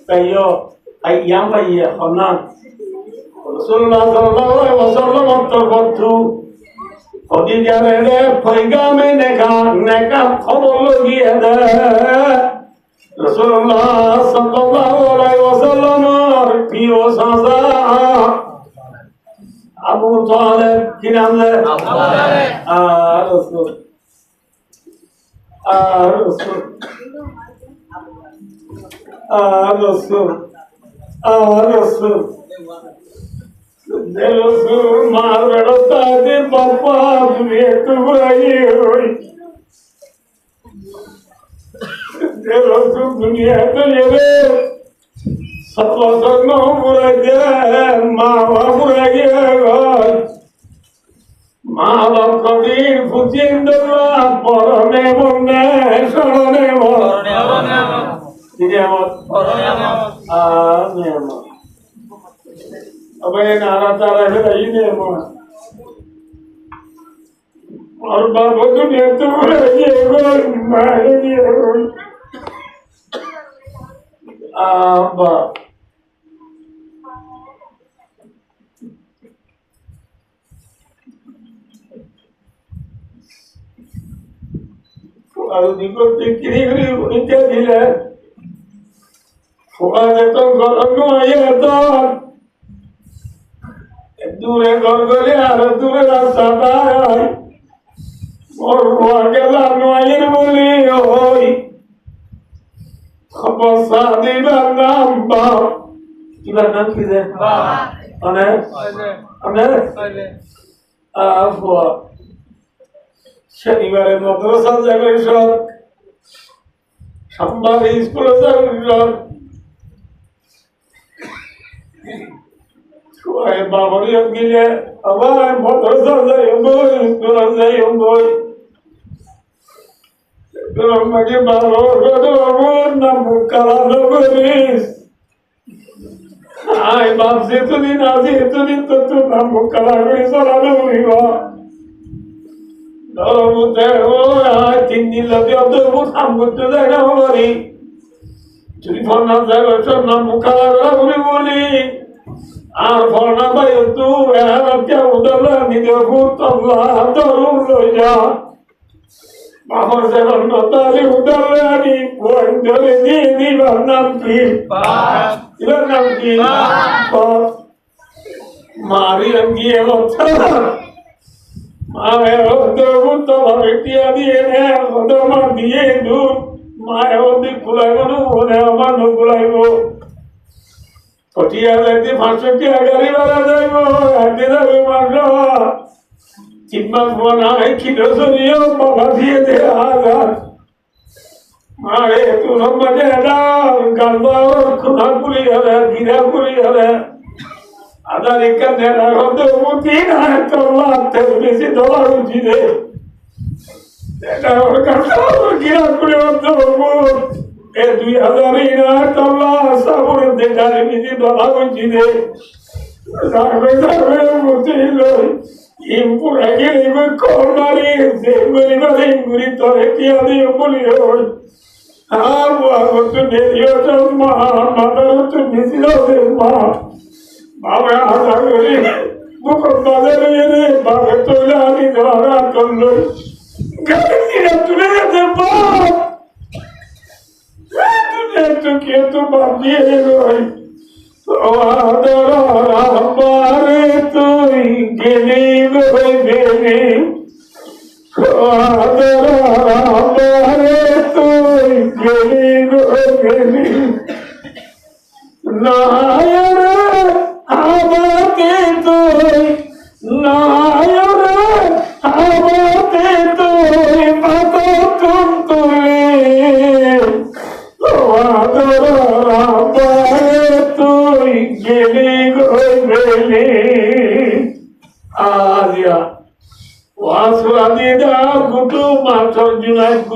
তাইও আইয়াম ভাইয়া হনা রাসূলুল্লাহ সাল্লাল্লাহু আলাইহি ওয়াসাল্লাম অন্তর্গত খদিজা রে পয়গামে নেকা খবর লাগিয়ে দে রাসূলুল্লাহ সাল্লাল্লাহু আলাইহি ওয়াসাল্লামের প্রিয় সাজা আবু তালেব কি নাম রে আবু তালেব রাসূল রাসূল मार बेटा दे पापा दुनिया को बुराई हुई तेरा तो दुनिया तो ये सब लोग ना बुरा गया माँ बाप बुरा गया माँ बाप कभी बुझिंदला पढ़ने मुन्ने सोने मत अबे नारा तारा है नहीं ने और बाबू दुनिया तो ये मारे ये आबा और दिको किरी उनके दिले फुआदे तो गरम आया तो দূরে ঘর গলে আর দূরে রাস্তা তাই মোর গেলাম নয়ের বলি ওই খবর দিবার নাম বাপ কিবার নাম কি রে শনিবারে মাদ্রাসা যাবে সব সোমবারে স্কুলে যাবে সব বাবারি গিয়ে আবার মাদ্রাসা যাই বই স্কুলে যাই বই আমাকে ভালো করে আমার নাম কালা করিস আয় বাপ যেতদিন আছি এতদিন তো তোর নাম কালা করে চলানো করিব তিন দিন লাগে অত কাম করতে যায় না বাড়ি তুই ফোন যাই নাম কালা করা বলি বলি আর ফলনা ভাই তু এরা উদলা নিজের গুরুত্বল্লাহ তরুণ লই যা বাবার যেমন নতালি উদলে আমি কোন ধরে দিয়ে দিবার নাম কি এবার নাম কি মারি গিয়ে মায়ের গুরুত্ব ভাবে টিয়া দিয়ে মা দিয়ে দূর মায়ের অধিক খুলাইব না মনে আমার খুলাইব পটিয়া লাগতে 500 টাকা গাড়ি ভাড়া যাইব হাতে যাবে মাগো 3 মাস বানাই কিলো সরিও বাবা দিয়ে দে হাজার মারে তু নম্বরে দাও গালবাও খুনা পুরি হবে গিরা পুরি হবে আদার এখানে রাখো তো মুতি না তোলা তে বেশি ডলার উঠি দে এটা আমার কাছে গিরা করে এ 2000 ইনার তাল্লা সাবরে দেখালে নিজে বাবা বলছি রে সাবে সাবে বুঝিল ইমপুর আগে ইমে করমারি যে গরিবারে ইমগুরি তোরে কিয়া দিয়ে বলি ওই আর বাবা তো নেরিও তো মা মাতার তো নিছিল দে মা বাবা হাতা করে মুখ বাজারে রে বাবা তোলা আমি ধরা করলো গাড়ি তুলে দে বাপ tu quieto bandiero adora amare tu geligo bene adora amare tu geligo bene nayara abate tu nayara abate tu mato tuntule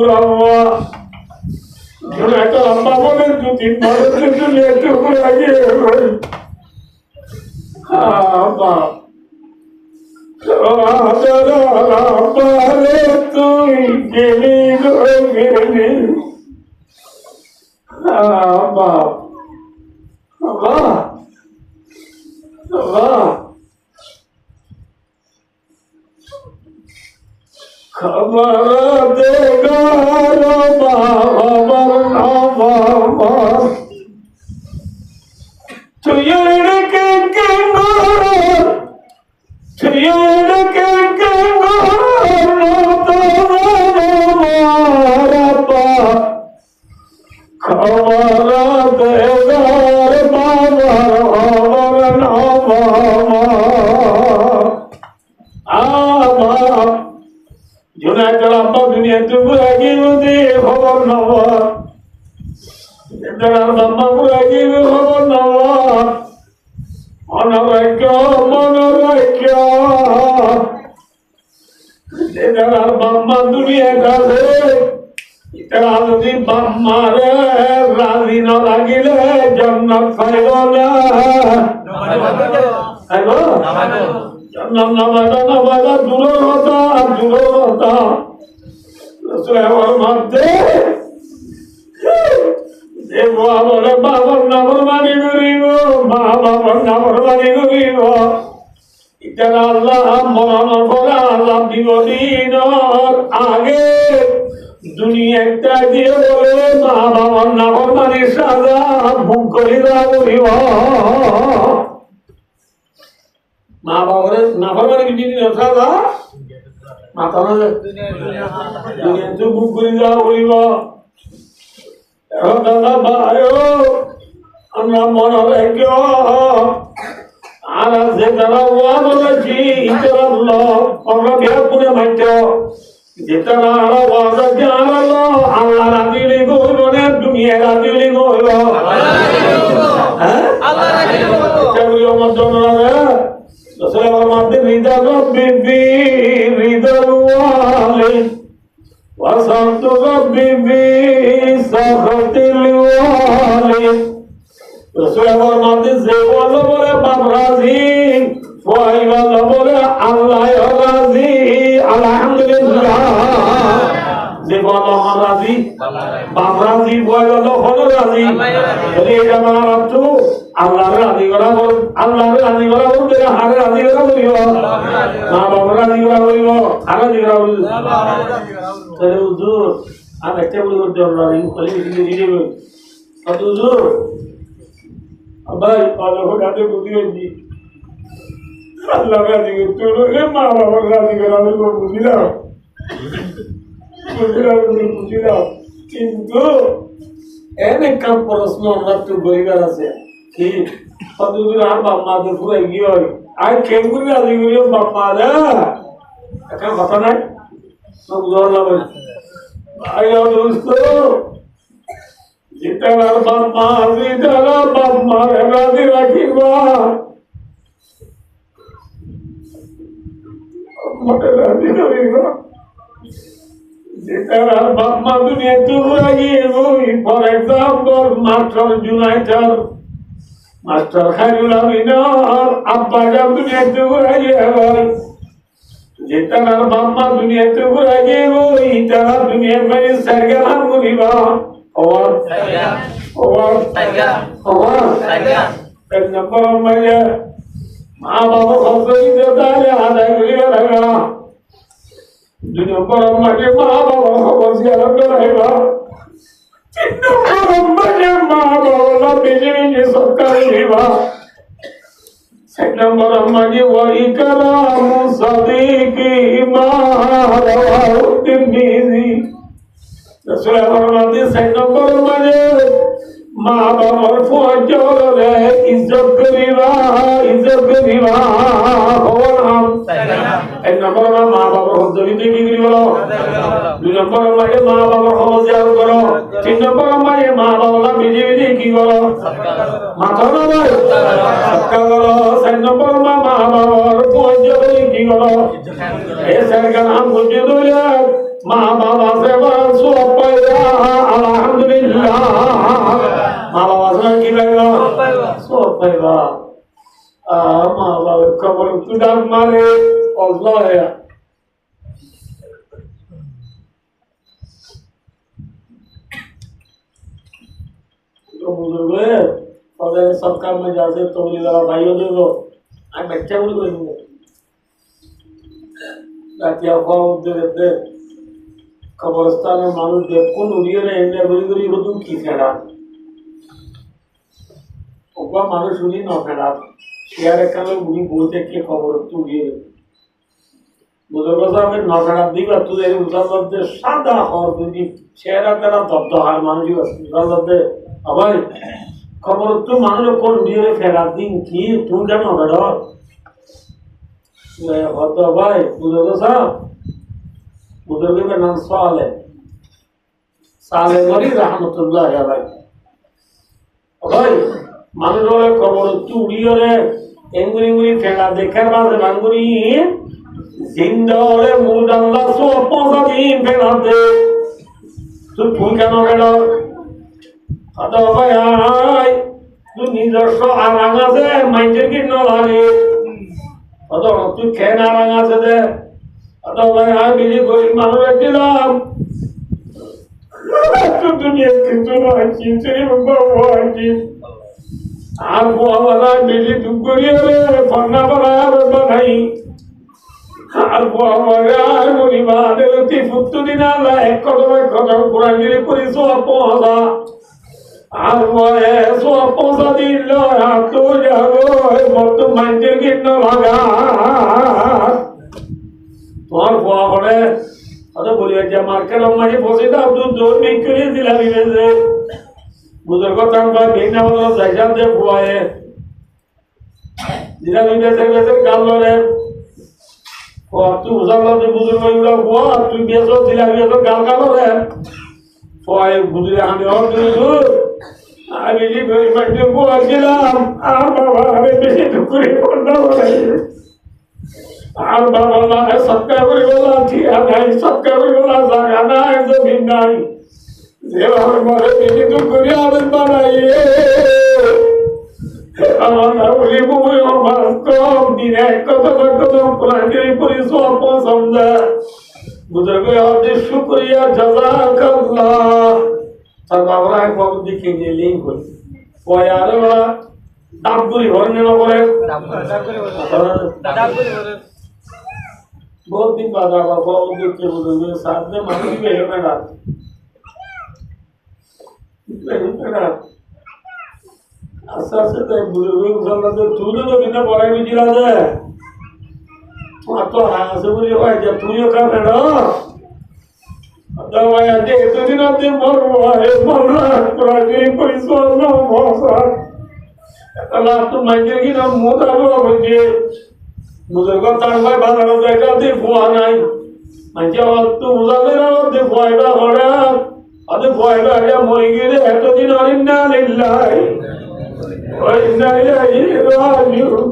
खबर देगा কিন্তু এনে কাম প্রশ্ন আমরা তো গরিবার আছে কি কতদিন আর বাপমা তো পুরো গিয়ে হয় আর কেমন রাজি গরিব বাপমা রে একটা কথা নাই সব জোর ভাই দোস্ত যেটার বাপমা যেটার বাপমা রাজি রাখিবা মোটে রাজি করিবা যেটার বাপ মা দুনিয়া তুই গিয়ে ফর এক্সাম্পল মাস্টার জুনাইটার মাস্টার খায়রুল আমিনার আব্বা যা দুনিয়া তুই গিয়ে যেটার বাপ মা দুনিয়া তুই গিয়ে তারা দুনিয়ার বাইরে সার্গা নাম করিবা और एक नंबर में ये माँ बाबा खबरी देता है आधा करिए रहेगा दुनिया पर हमारे माँ बाबा खबर से अलग रहेगा तीन नंबर हमारे माँ बाबा बिजली सरकार रहेगा एक नंबर हमारी वही कलाम सदीकी माँ रवाउद्दीनी रसूल फरमाते एक नंबर हमारे माँ बाबर फौजर इज्जत करीबा हो नाम एक नंबर में माँ बाबर फौजरी देखी करी बोलो दो नंबर में माँ बाबर फौजर करो तीन नंबर में माँ बाबर बिजी बिजी की बोलो माथा ना भाई सबका करो एक नंबर में माँ बाबर फौजर की बोलो ये सरकार हम कुछ दो यार माँ बाबा से बरसो पैदा अल्हम्दुलिल्लाह माँ बाबा से की लगेगा सो पैदा माँ बाबा कबर तुड़ा मारे अल्लाह है तो बुजुर्ग है और सब काम में जाते तो बोली लगा भाइयों देखो आज बच्चे बोली कोई नहीं रातिया खाओ दे कब्रस्तान में मानुष देखो उड़िए ने इंडिया गुरी गुरी रुदू की फेड़ा ओका मानुष उड़ी ना फेड़ा यार कल गुरी बोलते के खबर तू उड़िए बुजुर्ग साहब ने ना फेड़ा दी बात तू तेरे उतार लग सादा और तुझी चेहरा तेरा दब हार मानुष ही बस उतार लग अब खबर तू मानुष को उड़िए ने फेड़ा दी की तू क्या ना फेड़ा मैं होता भाई बुजुर्ग साहब बुजुर्ग का नाम साले वली रहमतुल्लाह अलैह भाई मानुष वाले खबर चूड़ी और एंगुरी गुरी फेंका देखकर बाद मांगुरी जिंदा और मुर्दाल्ला सो पौधा दिन फेंका दे तू फूल क्या ना फेंका अतो भाई आई तू निजर सो आरांगा से माइंडर की न लागे अतो तू क्या ना आरांगा से दे अतो भाई आई बिजी कोई मानुष दिलाम तो दुनिया की तो अच्छी तेरी बाबा अच्छी आपको हमारा बिजी दुगुरिया रे फन्ना बनाया बनाई आपको हमारा मुनी बादे लती फुट्टू दिना ला एक कदम कुरानी रे पूरी सो पहुंचा आपको है सो पहुंचा दिन लो आप तो जाओ मत मंदिर की न लगा তোমার গোয়া করে অত বলি যে মার্কেট মাঝে বসে দাও তো জোর নেই করে দিলা বিবেছে বুঝর কথা বা ভিন্ন বলো জায়গা দে গোয়ায়ে দিলা বিবেছে বিবেছে গাল লরে ও তুই উজালা দে বুঝর কইলা গোয়া তুই বেসো দিলা বিবেছে গাল গাল রে ওই বুঝরে আমি আর দূর আমি যে গরি মাঠে গোয়া গেলাম আর বাবা আমি বেশি করে পড়না বলে আর বাবা না सबका कोई बोला थिया नहीं सबका कोई बोला जाना है जमीन नहीं ये हमारे बेटी तो कोई आदत बनाइए हमारा बोली बोले हमारा कम दिन है कदम कुरान की पूरी सोप समझा बुजुर्ग आपने शुक्रिया जज़ाकल्लाह तब बाबा एक बाबू दिखेंगे लिंक हो वो यार वाला डाबुरी भरने ना पड़े डाबुरी बहुत दिन बाद आवा बाबू देखते बुजुर्ग साथ में मानी भी है मेरा मेरा आशा से तो बुजुर्ग उसका तो तूने तो बिना पढ़ाई भी जिला दे तो हाँ से बोली भाई जब तू ये कर रहा तो भाई आज एक दिन आते मर रहा है पुरानी कोई सोच ना बहुत अल्लाह तो मंजिल की ना मोटा हुआ बच्चे बुजुर्ग तांबा बाजारात जायका ते फुआ नाही म्हणजे तू उजालेला ते फुआयला होड्या अदे फुआयला या मोई गेले हेतो दिन इन्ना लिल्लाही व इन्ना इलैहि राजिऊन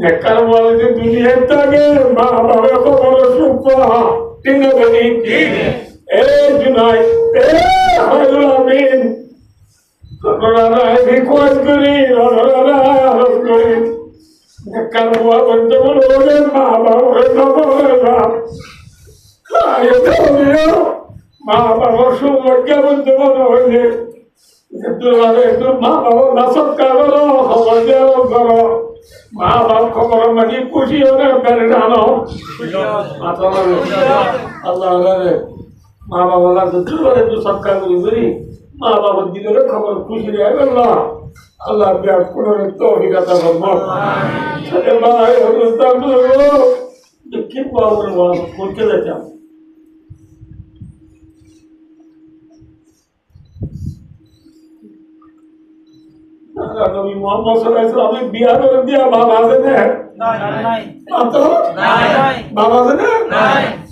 नेकर वाले दुनिया तके मां बाबा को बोलो सुपा तीन बनी की Junaid, Halul Amin. I request Guri, Karwa Bandamur, Baba, I told you, Baba was so much given to one of you. Baba, Nasab Kavalo, Havajaro, Baba, Komamani, Pushi, or Beridano, Allah. माँ बाबा ला तो चुरारे तो सबका कोई बरी माँ बाबा दिलों में खबर खुशी रहे अल्लाह अल्लाह प्यार करो ने तो ही करता बम्मा चले भाई हम तब लोग देखिए पावर वाला खुद के लेते हैं अगर कभी मोहम्मद सल्लल्लाहु अलैहि वसल्लम ने बियाह कर दिया बाबा से ने नहीं तो नहीं बाबा से ने नहीं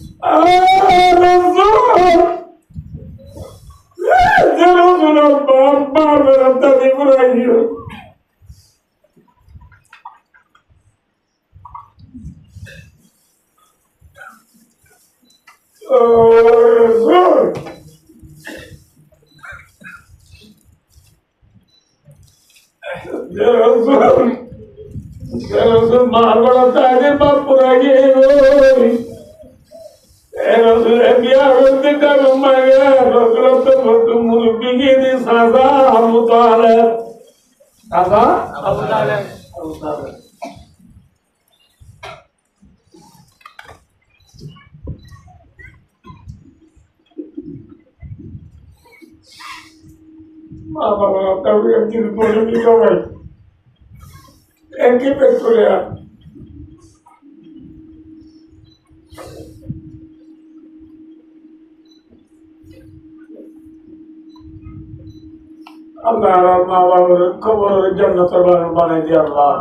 Allah Allah khabar jannat bana di Allah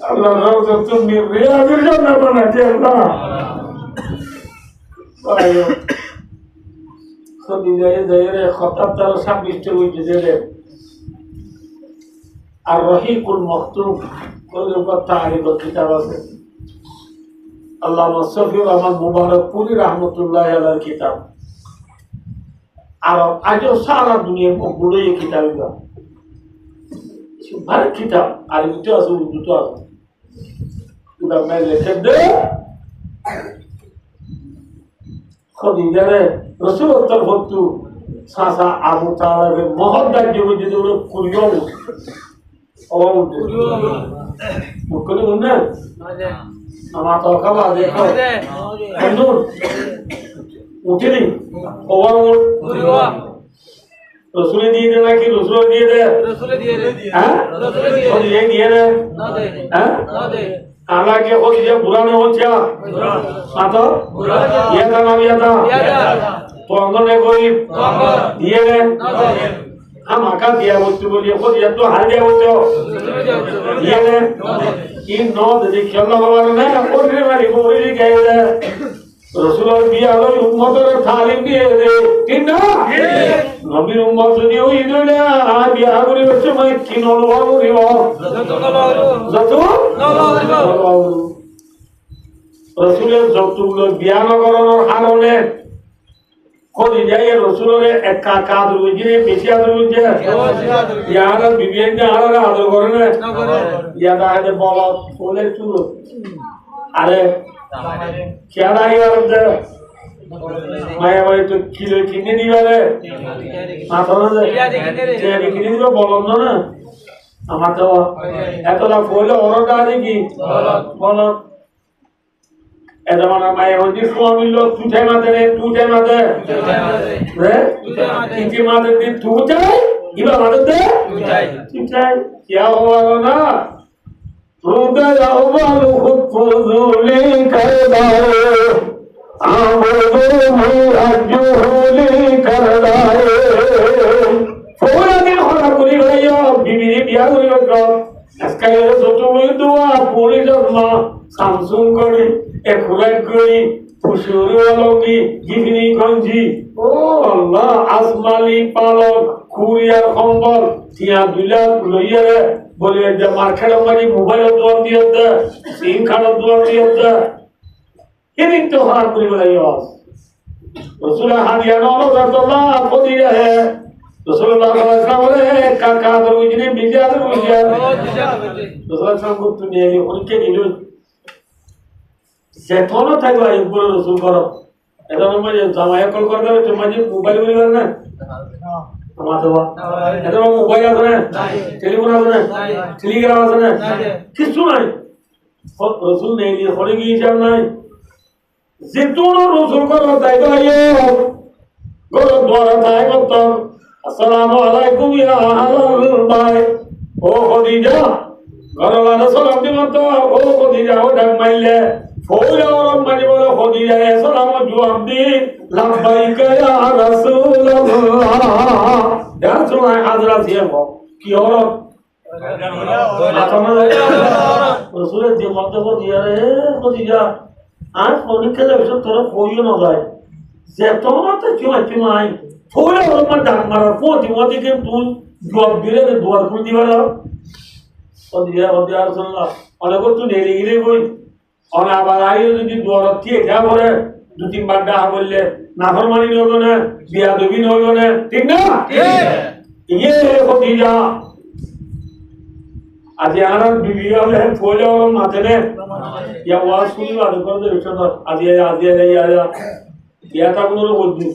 Allah rawzatun min riyadil jannah bana di Allah ayo khudi daire khatab tar 26 তে হইছে দেরে আর রহিকুল মাকতুব কোন তারিখ কিতাব আছে আল্লামা সফিউর রহমান মুবারকপুরি রাহমাতুল্লাহি আলাইহির কিতাব আর আজও সারা দুনিয়ার বড় এই কিতাবটা সুপার কিতাব আর এটা আছে দুটো আছে পুরো মেলে লিখে দে খদিজারে রাসূলুল্লাহ তরফতু সাসা আবু তালেবের মহব্বত যে ওরা কুরিও ও কুরিও না আমার তো খাবার দেখো হুজুর উঠিনি ওয়া কুরিও রসুল দিয়ে দে নাকি রসুল দিয়ে দে হ্যাঁ রসুল দিয়ে দে না দে হ্যাঁ না দে আলাকে ও যে পুরানো হচ্ছে সাতো ইয়া দা না ইয়া দা তো অঙ্গনে কই দিয়ে দে আমাকা দিয়া বস্তু বলি ও যে তো হাল দিয়া বস্তু দিয়ে দে কি নো দে খেলা বাবা না ওরে মারি বলি গায়ে রসুলের বিয়া হলো উম্মতের তালিম দিয়ে দে ঠিক না নবীর উম্মত যদি ওই দিলে আর বিয়া করিবার সময় কি নলবা করিব যত রসুলের যতগুলো বিয়া নগরণের কারণে কদি যায় রসুলের একা কাদ রয়েছে বেশি আদর রয়েছে ইয়ার বিবিএন আর আদর করে না ইয়া দাঁড়াতে বলা বলে চুল আরে খেয়ালা ইয়ে মায়া বাড়ি তো কিলো কিনে দিবারে মাথা না কিনে দিবে বলন না আমার তো এতটা বলে অরটা দেখি বল এত মানে মায়া হচ্ছে মিলল তুঠে মাতে তিনটি মাতে দিয়ে তুচাই কিবা মাতে দে তুচাই কিয়া হওয়া না Ruda awal khutfuzuli kardaye Amruzumi ajjuhuli kardaye Fora din khona kuri gaya Bibiri biya kuri gaya Askaya sotumi dua puri jatma Samsung kari Ekhulat kari Pushuri walongi Gifini ganji Oh Allah Asmali palok Kuriyar khombal Tia dulat loyere বলে যে market আমারি mobile দোয়া দিতে সিম card দোয়া দিতে এদিন তো হার করে বলাই रसूल हादिया नौलो रतुल्लाह खदीजा है रसूलुल्लाह सल्लल्लाहु अलैहि वसल्लम बोले काका दरुजने बिजा दरुजा रसूलुल्लाह को दुनिया के उनके दिलो सेटोनो থাকবা একবার রসুল করো এজন্য মানে জামায়া কল করতে হবে তোমার যে মোবাইল বলি না আমাদের এজন্য মোবাইল আছে না টেলিফোন আছে না টেলিগ্রাম আছে না কিছু নাই সব রসুল নেই দিয়ে পড়ে গিয়েছে নাই যেতুনো রসুল করো তাই তো আইও গরো দ্বারা তাই কত আসসালামু আলাইকুম ইয়া আহলাল বাইত ও খদিজা গরলানা সালাম দিমত ও খদিজা ও ডাক মাইলে ফৌলা ওরম মানে বলো খদিজা সালাম জবাব দি লাব্বাইকা ইয়া রাসূলুল্লাহ ইয়া রাসূলুল্লাহ হাজরাত ইয়া কি হলো রসুলের যে মন্তব্য দিয়া রে খদিজা আর পরীক্ষা যাবে তোরা ফৌলিও না যায় যে তোমরা তো কেউ আই ফৌলা ওরম ডাক মারা ফোটি ওদিকে তুই জবাব দিলে দুয়ার খুলে দিবা না খদিজা রাসূলুল্লাহ অনেক তো নেড়ে গিলে বই और আবার আইও যদি দরদ দিয়ে যা বলে দু তিন বার ডাহা বললে নাফরমানি হইব না বিয়াদবি হইব না ঠিক না ঠিক ইয়ে খদিজা আজ আর বিবি হলে ফলে মাথে নে ইয়া ওয়াজ শুনি বাদ করে দে বিছনা আজ ইয়া তা কোনো বলদি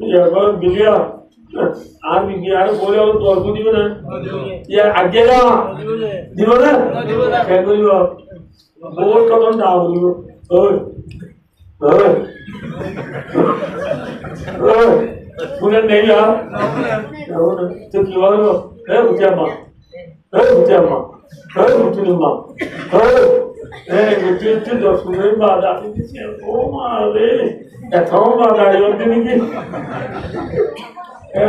ইয়া বল বিলিয়া আর বিবি আর বলে আর দরদ দিবে না ইয়া আজে না দিব না কেন দিব বহুত কত দাও দিও ওই ওই ওই শুনে নেই না তো কি বলবো এ বুঝামা এ বুঝামা এ বুঝিমা এ বুঝিতে তো শুনে বাদা দিছে ও মা রে এত বাদা ইওতে নাকি এ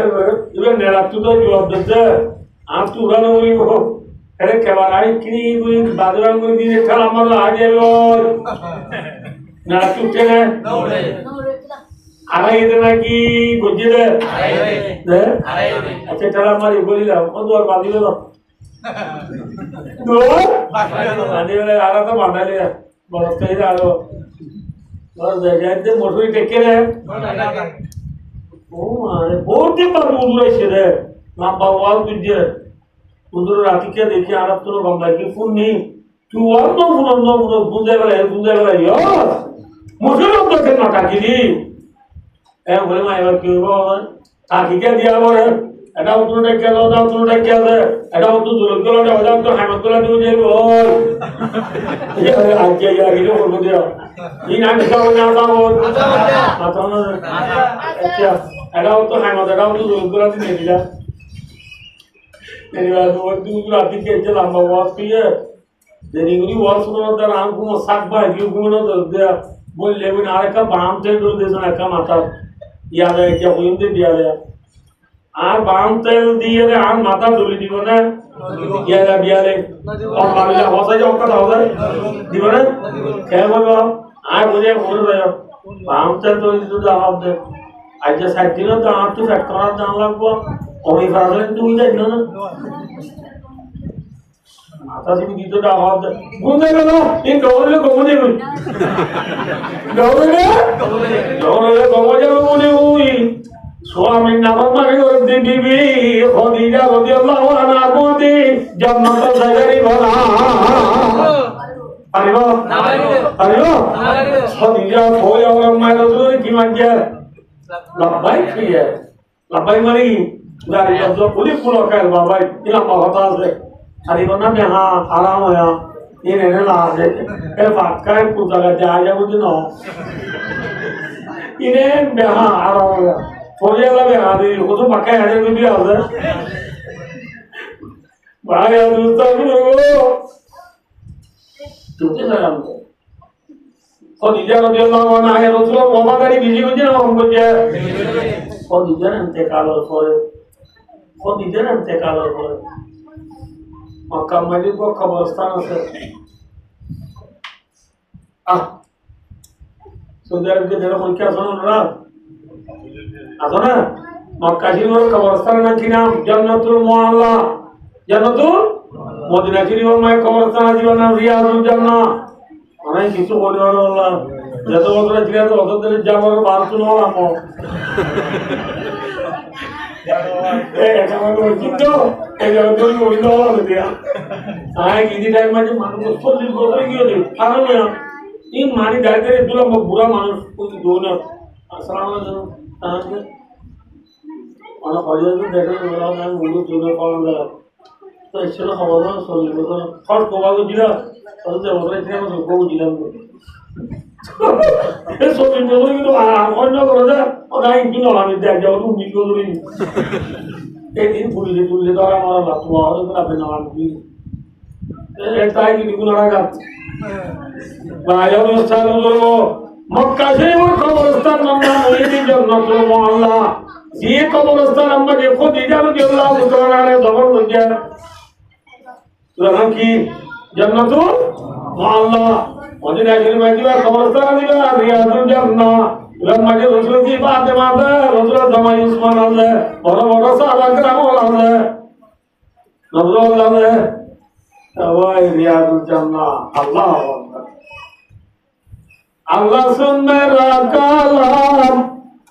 ইবে নেড়া তো জবাব দিতে আপ তো উড়ানো হইব अरे केवराई की कोई बादरांग को दिए ठला मर आ जाओ ना टूटे ने आरा इतना की गुज्जे दे अच्छा ठला मारी बोली ला वो दो बादी लो दो बादी ले आरा तो बांधा ले बरस के ही आलो और जाते मोटरी टेके रे ओ मारे बहुत ही बात उड़े से रे ना बावाल गुज्जे उधर राती क्या देखिए आरब तो बंदा की फोन नहीं तू और नो बुंदे वाला यार मुझे लोग तो कहना काकी दी ए बोले मैं यार क्यों बोल काकी क्या दिया बोले এটা উত্তর টেকে দাও দাও উত্তর টেকে আছে এটা উত্তর জুলুম করে দাও দাও তো হেমন্ত করে দিও যে বল এই আজকে ইয়া গিলো করে দিও এই না দিও না দাও আচ্ছা আচ্ছা এটা উত্তর হেমন্ত এটা উত্তর জুলুম করে দিও मेरी बात वो तू राती के चला बात की है देरी वाल सुनो तो राम को साग भाई क्यों घूमना तो दे बोल ले बिन आरे का बाम ते डोल दे सुना का माता याद है क्या कोई दे दिया है आर बाम तेल दिए रे आर माता डोली दियो ना यार बिया ले और मामला हो सा जाओ का हो दियो ना क्या बोलो आर मुझे बोल रहे हो बाम तेल तो इधर जवाब दे आज साइड दिन तो आप तो सेट करा जान लगो और ये फासले तू इधर ना माता से भी गीतो का आवाज घूमने लगा इन डोले को मुझे डोले हुई स्वामी नाम मारे और दीदी खदीजा रदियल्लाहु अन्हा बोली जन्नत सगरी भरा अरे खदीजा खोए और मैं रसूल की मंजे लब्बाई की है लब्बाई मरी dari जो पुलिस पुलो कर बाबा इला बहुत से अरे वरना में हां आराम होया ये ने ला दे ए बात का कुछ जगह जा जा कुछ ना इने में हां आराम होया थोड़े लगे आ दे वो तो पक्का है में भी आ दे भाई दूसरा भी हो कितने सलाम को खदीजा रदियल्लाहु अन्हा है रसूल बाबा गाड़ी बिजी हो जाए हमको जे खदीजा ने इंतकाल करे खदीजा ने इंतकाल करे मक्का मस्जिद को कब्रिस्तान से सऊदी अरब के जरा कोई क्या सुन रहा आता ना मक्का शरीफ और कब्रिस्तान की नाम जन्नतुल मुअल्ला जन्नतुल मदीना शरीफ और मैं कब्रिस्तान जीवन नाम रियाजुल जन्नह अनेक কিছু বলে আল্লাহ যত বছর ছিল তো অত দিন যাবো বারোশো নয় আমার কিন্তু এই জন্য অন্য দিয়া আয় কিদি টাইম মানে মানুষ 40 বছর গিয়ে দিই কারণ এই মানি দাঁড়িয়ে এগুলো বুড়া মানুষ দৌড় আসসালাম আলাইকুম অনেক হজে দেখে বললাম মুলুক দৌড়ে পাওয়া যায় তো এসেছিল খবর 40 বছর খড় কবা গেছিল ওদের ওদের ছিল আমি কবু ছিলাম এই 40 বছর কিন্তু অন্য করে যায় ওটা কিন্তু আমি দেখ যাবো তুমি নিকো ধরি এই দিন পুলিশে তুললে তো আর আমার লাভ তোমার আপনি নাম তাই কিন্তু গুণারা গাছ মক্কা শরীফের কবরস্থান নাম মহিদি জান্নাতুল মুআল্লা যে কবরস্থান আমরা যে খদিজা রাদিয়াল্লাহু তাআলা আনহা দখল করেছে নাম কি জান্নাতুল মুআল্লা মদিনা শরীফের কবরস্থান দিবা রিয়াদুল জান্নাহ লম্মা যে রাসূল কি ফাতেমা দে রাসূল জামাই উসমান আল্লাহ বড় বড় সাহাবা کرام আল্লাহ নবুল্লাহ আল্লাহ ওই রিয়াদুল জান্নাহ আল্লাহু আকবার আল্লাহ সুন্নে রাকালাম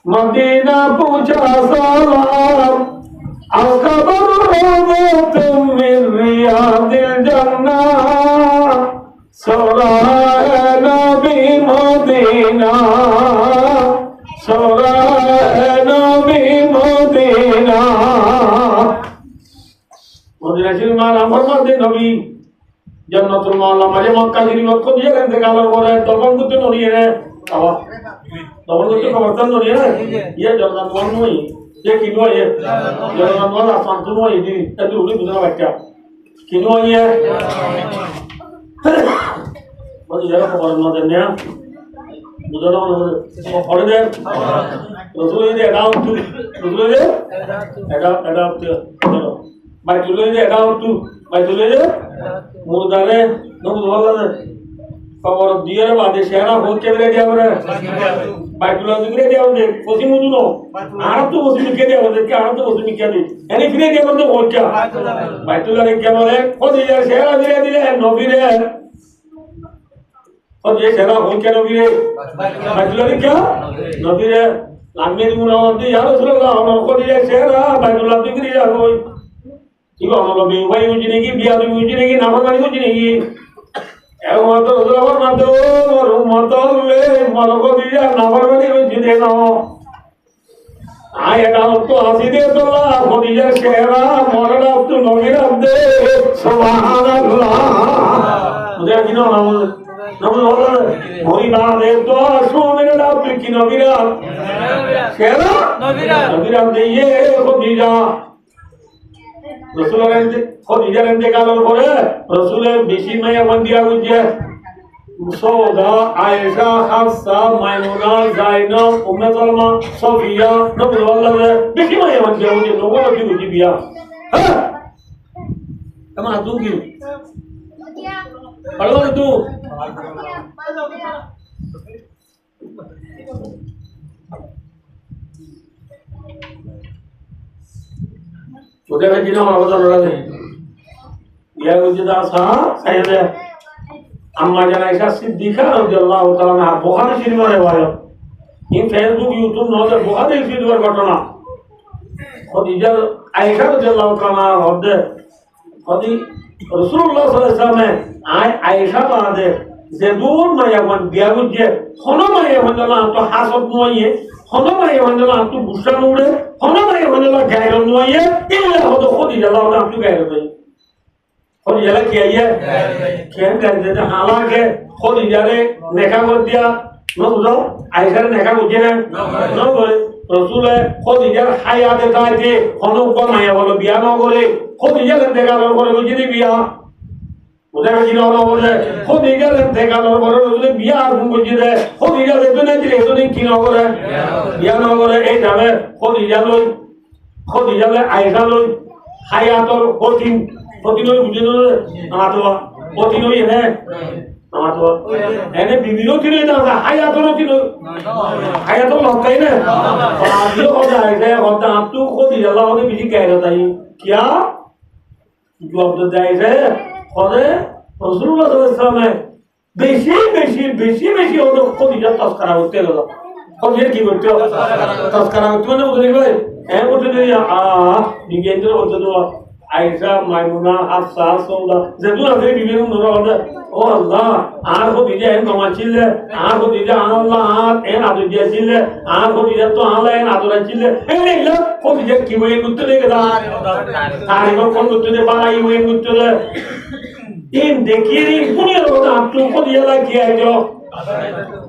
মদিনা পৌঁছা সালাম আল কবর রাওদাতুম মিন রিয়াদিল জান্নাহ সোরায়ে নবী মদিনা সোরায়ে নবী মদিনা মদিনা শরীফ নাম ফরমাতে নবী জান্নাতুল মুআল্লা মাঝে মক্কা শরীফ को दिया करते कालों को रे तबन को तो नहीं है अब तबन को तो खबरदार नहीं है ये जन्नत नहीं ये किनो है जन्नत वाला आसान तो नहीं है ये तो उन्हें दूसरा बच्चा किनो है बस जरा खबर ना देने बुझा ना और दे रसूल ये अकाउंट रसूल ये अकाउंट चलो भाई तुले ये अकाउंट भाई तुले ये मुर्दारे नम दोला खबर दिए रे बादे शेरा होत के रे दिया रे बाइटुला दिले दिया दे कोसी मुजुनो आरा तो कोसी के दिया दे के आरा तो कोसी के दे यानी फिर दिया तो हो क्या बाइटुला रे क्या बोले खुद ये शेरा दिले दिले नबी रे और ये शेरा हो क्या नबी रे बाइटुला रे क्या नबी रे लामे दुना होती या रसूल अल्लाह हम को दिया शेरा बाइटुला दिगरी जा कोई ठीक है हम लोग भाई उजने की बिया भी उजने की नाफरमानी उजने की एवं तो रसूल मत और मत ले मर को दिया नाफरमानी उजने ना आया ना तो हंसी दे तो ला को दिया शेरा मरना तो नबीर दे सुभान अल्लाह मुझे किनो नाम बोल होई ना दे तो सो मेरे नाम की नबीर शेरा नबीर दे ये को दिया रसूल रहते खुद इधर इंतकाल और रसूल बेशी में बंदिया गुजर सौदा आयशा हफ्सा मायमुना जाइनब उम्मे सलमा सफिया नबी वल्लभ बेशी में बंदिया गुजर लोगों की गुजर बिया हां तमा तू की पढ़ो तू छोटे बच्चे ना माँ बता रहा है यह मुझे दासा सैयद अम्मा जाना ऐसा सिद्दीक़ा रज़ियल्लाहु ताला अन्हा बुखारी शरीफ में रिवायत इन फेसबुक यूट्यूब नौजर बुखारी शरीफ में घटना खदीजा आयशा रज़ियल्लाहु ताला अन्हा होते खदी रसूलुल्लाह सल्लल्लाहु अलैहि वसल्लम में आयशा बादे ज़ेदून में यमन बियागुजे होना में यमन ना तो हासब नहीं है होना में यमन ना तो बुशा नूरे होना में यमन ना गैर नहीं है इल्ला हो तो खुद ही जला होता आप गैर नहीं खुद जला क्या है क्या करते थे हालांकि खुद ही जारे नेका कर दिया न बुझो आयशा ने नेका कर दिया न बोले रसूल है खुद ही जार हयात देता है कि होना को माया बोलो बिया न करे खुद ही जार नेका कर मुझे नहीं बिया उधर जिला वाला बोले खुद इधर देखा लोग बोले उसने बिया हमको जिधर खुद इधर देखते नहीं जिले तो नहीं किन होगा रे बिया ना होगा रे एक जावे खुद इधर ले आयशा लोग हायात और होती लोग बुझे लोग आतो होती लोग ये है आतो ऐने बीवियों की नहीं था हायात लोग लगता ही ना आज लोग हो जाएगा होता आप तो खुद इधर लाओगे बिजी कह रहा था ये क्या जो अब तो जाएगा और रसूलुल्लाह सल्लल्लाहु अलैहि वसल्लम বেশি বেশি বেশি বেশি হলো খদিজা তস্করা করতে গেল খদিজা কি করতে তস্করা করতে মানে বুঝলি ভাই হ্যাঁ বলতে দিই বিজ্ঞানীদের বলতে তো আয়েশা মাইমুনা হাফসা সৌদা যেগুলো আছে বিভিন্ন ধরনের ও আল্লাহ আর খদিজা এন কমাচ্ছিলে আর খদিজা আল্লাহ আর এন আদুজিয়া ছিলে আর খদিজা তো আল্লাহ এন আদুরা ছিলে এগুলো খদিজা কি হয়ে করতে লেগে দা আর এবার কোন করতে দে বাড়াই হয়ে করতে দে in dekiri punya orang tu kau dia lagi aja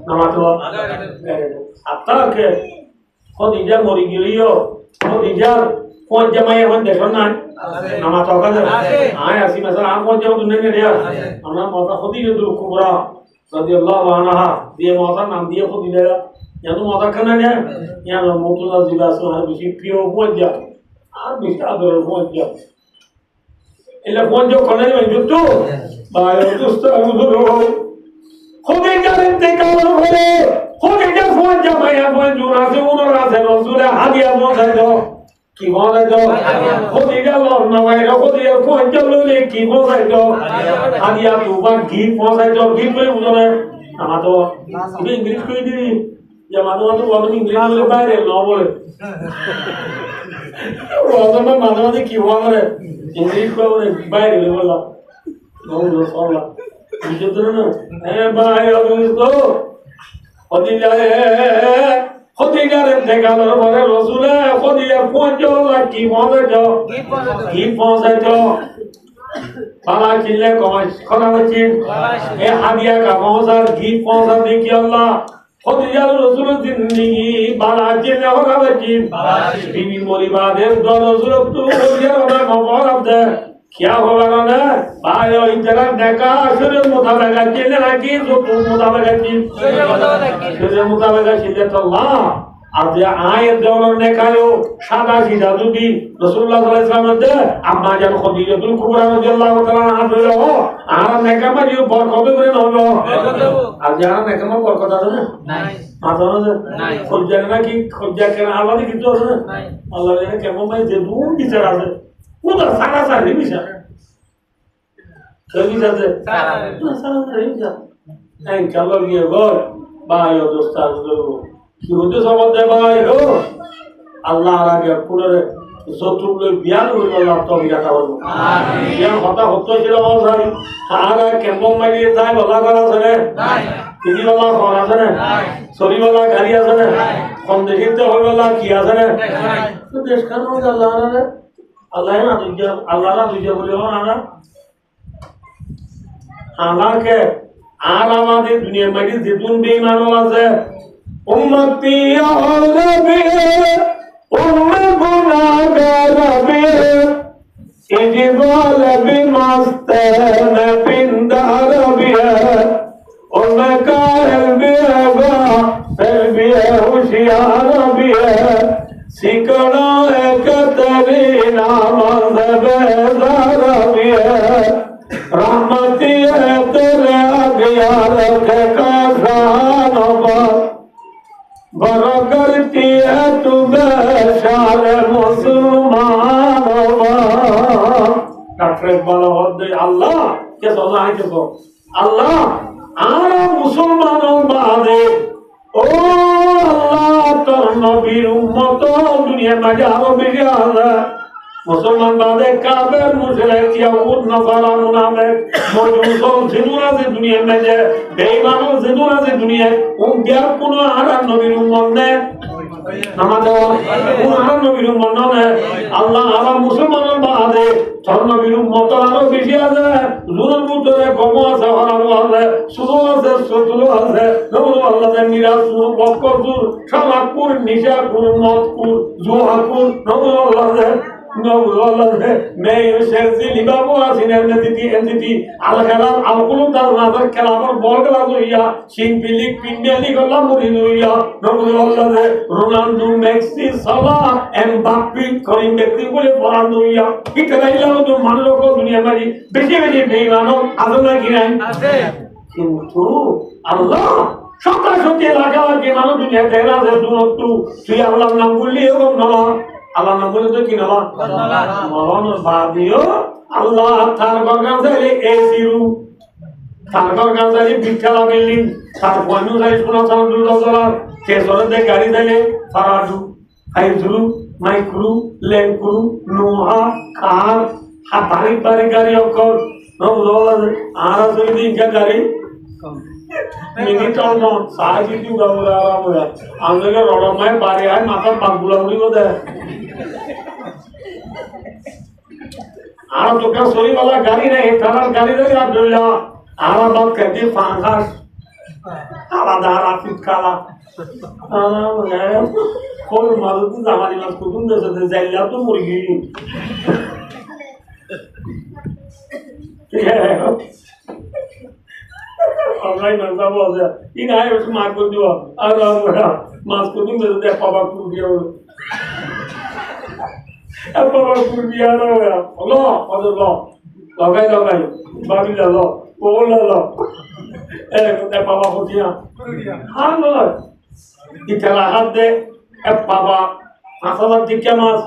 nama tu apa ke kau dia mori giliyo kau dia kau jamai orang desanan nama tu apa tu ayah si masalah aku jauh dunia ni dia nama masa kau dia tu kubra radhiyallahu anha dia masa nam dia kau dia yang tu masa kena dia yang mutu lah juga soal bisi pio kau dia bisa ada kau dia إلا فوان جو قناة من جدو بايو تستغفرو خديجة انتقال خلي خديجة فوان جمعية فوان جو راسي ونو راسي رسول حديا موسى جو كي موسى جو خديجة الله نوائر خديجة فوان جلو لي كي موسى جو حديا توبا گیت موسى جو گیت بھئی مجھونے اما تو یہ انگلیس کوئی دی یا مانو تو وہ انگلیس بولے باہر نو بولے وہ میں مانو دی کی ہوا مرے English ko ne bayre le bola no sola jidrona bhai abusto khadija re dekalo bore rasul khadija phojo la ki phosa jo bala chille komas khona hoche e hadiya ka phosa ki phosa dekhi allah khadija rasul zindagi bala chille hoga bachi bibi moli bade do rasul tu khadija hoga mabarab de क्या होगा ना भाई और इतना देखा सूर्य मुताबिक चले ना कि जो तू मुताबिक सूर्य मुताबिक चले तो अल्लाह अब ये आयत दोनों ने कहा शादा सीधा दूधी रसूलुल्लाह सल्लल्लाहु अलैहि वसल्लम दे अम्मा जान खदीजतुल कुबरा रज़ियल्लाहु ताला अन्हा बोले हो आरा ने कहा जो बरकत करे ना हो अब जान ने कहा बरकत আছে না নাই মাথা না খুব জানে না কি খুব জানে আল্লাহ কি তো আছে না আল্লাহ জানে কেমন ভাই যে দূর বিচার আছে udah sana bisa. Kalau bisa deh. Sana bisa. Kalau dia gol, bayo dostar dulu. Kiutu sama deh bayo. Allah lagi punya sotulur biar udah Allah tahu dia tahu. Yang hotta cila orang sari. Ada kembang lagi tay Allah kalau sana. Kini Allah kalau sana. Sorry Allah kari sana. Kondisi itu Allah kia sana. Itu deskan Allah ada. Allah na tuja Allah na tuja bole ho na हालांकि आरामादे दुनिया में जितुन बेईमान আছে उम्मती और नबी उम्मे गुनाहगार नबी इजबाल भी मस्तन बिंदार भी उम्मे कायल भी भी होशियार भी सिकड़ा कतरीना मंदबेदार भी रहमती है तेरे अगियार के काज़ानों पर बरकती है तुम्हें शार मुसलमानों पर डॉक्टर बाला होते अल्लाह क्या सोना है किसको अल्लाह आरा मुसलमानों बादे ओ अल्लाह तो नबी उम्मत दुनिया में जाओ बिजारा मुसलमान बादे काफिर मुशरिक यहूद नसारा मुनाफिक मौजूद जिनुरा से दुनिया में जे बेईमानों जिनुरा से दुनिया उन क्या पुनो आरा नबी उम्मत ने नमाज़ उन आरा नबी उम्मत ने अल्लाह आरा मुसलमानों बादे चर नबी उम्मत आरा बिशिया से जुनून बुतरे कमो से हराम से सुनो से सुतलो से नबी अल्लाह से मिराज सुनो बकरपुर शलापुर निशापुर मौतपुर जोहापुर नबी अल्लाह से No, मैं ये शेरसी लिबाबो आसिने एनसीटी अलगला अलकुलु दाल नादर कलाबर बॉल कला जोइया शिंपिलिक पिंडेली गला मुरी जोइया नबुल अल्लाह से रोनाल्डो मेक्सी साला एम्बाप्पे करीम व्यक्ति बोले फरान जोइया इतना ही लोग जो मान लो को दुनिया में बेचे बेईमानों आदम की नहीं किंतु अल्लाह शक्का शक्ति लगा के मानो दुनिया तेरा से तू अल्लाह नाम बोलिए हो ना Allah nak boleh tu kina lah. Malam badio Allah thar bagan se le esiru. তারপর গাঁজালি বিখ্যালা বিল্ডিং তার পয়নু সাইজ কোন $2 কেসরে গাড়ি দিলে ফারাজু হাইজুরু মাইক্রু লেঙ্কুরু নোহা কার হাতারি পারি গাড়ি অকর আর যদি ইনকা গাড়ি মিনিট অন সাহায্য কি উড়াউড়া উড়াউড়া আমাদের রড়মায় বাড়ি হয় মাথার পাকগুলা উড়ি বোধ আর তোকে শরীরওয়ালা গাড়ি নেই তারার গাড়ি নেই আর ধরলা আর বাদ কেটে ফাঁকাস আলাদা আর আফিদ কালা কোন মাদুত জামানি মাছ কুতুম দেশে যাইলা তো মুরগি অনলাইন মাছ বলছে ই না একটু মাছ করে দিব আর মাছ কুতুম দেশে পাবা কুড়িয়া পাবা কুড়িয়া ল কত ল লগাই লগাই বাবিলা ল বলা ল পাবা কুড়িয়া হ্যাঁ নয় ইতারা হাত দে বাবা 5,000 টিকা মাছ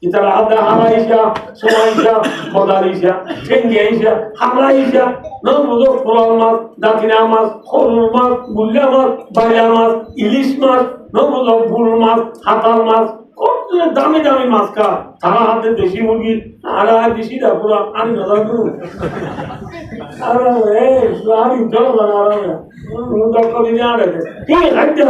ইতারা হাত দে হারাইসা সোমাইসা বদারিসা ঠেঙ্গিয়াইসা হামরাইসা নবুজো কোরাল মাছ দাকিনা মাছ খরুর মাছ গুল্লা মাছ বাইলা মাছ ইলিশ মাছ নবুজো বুল মাছ হাতাল মাছ কত দামি দামি মাছ কা তারা হাতে দেশি মুরগি আর দেশি দা পুরো আমি দাদা করু আর এই সুহারি জল বানা আর মুদা কবি না রে কি খাইতে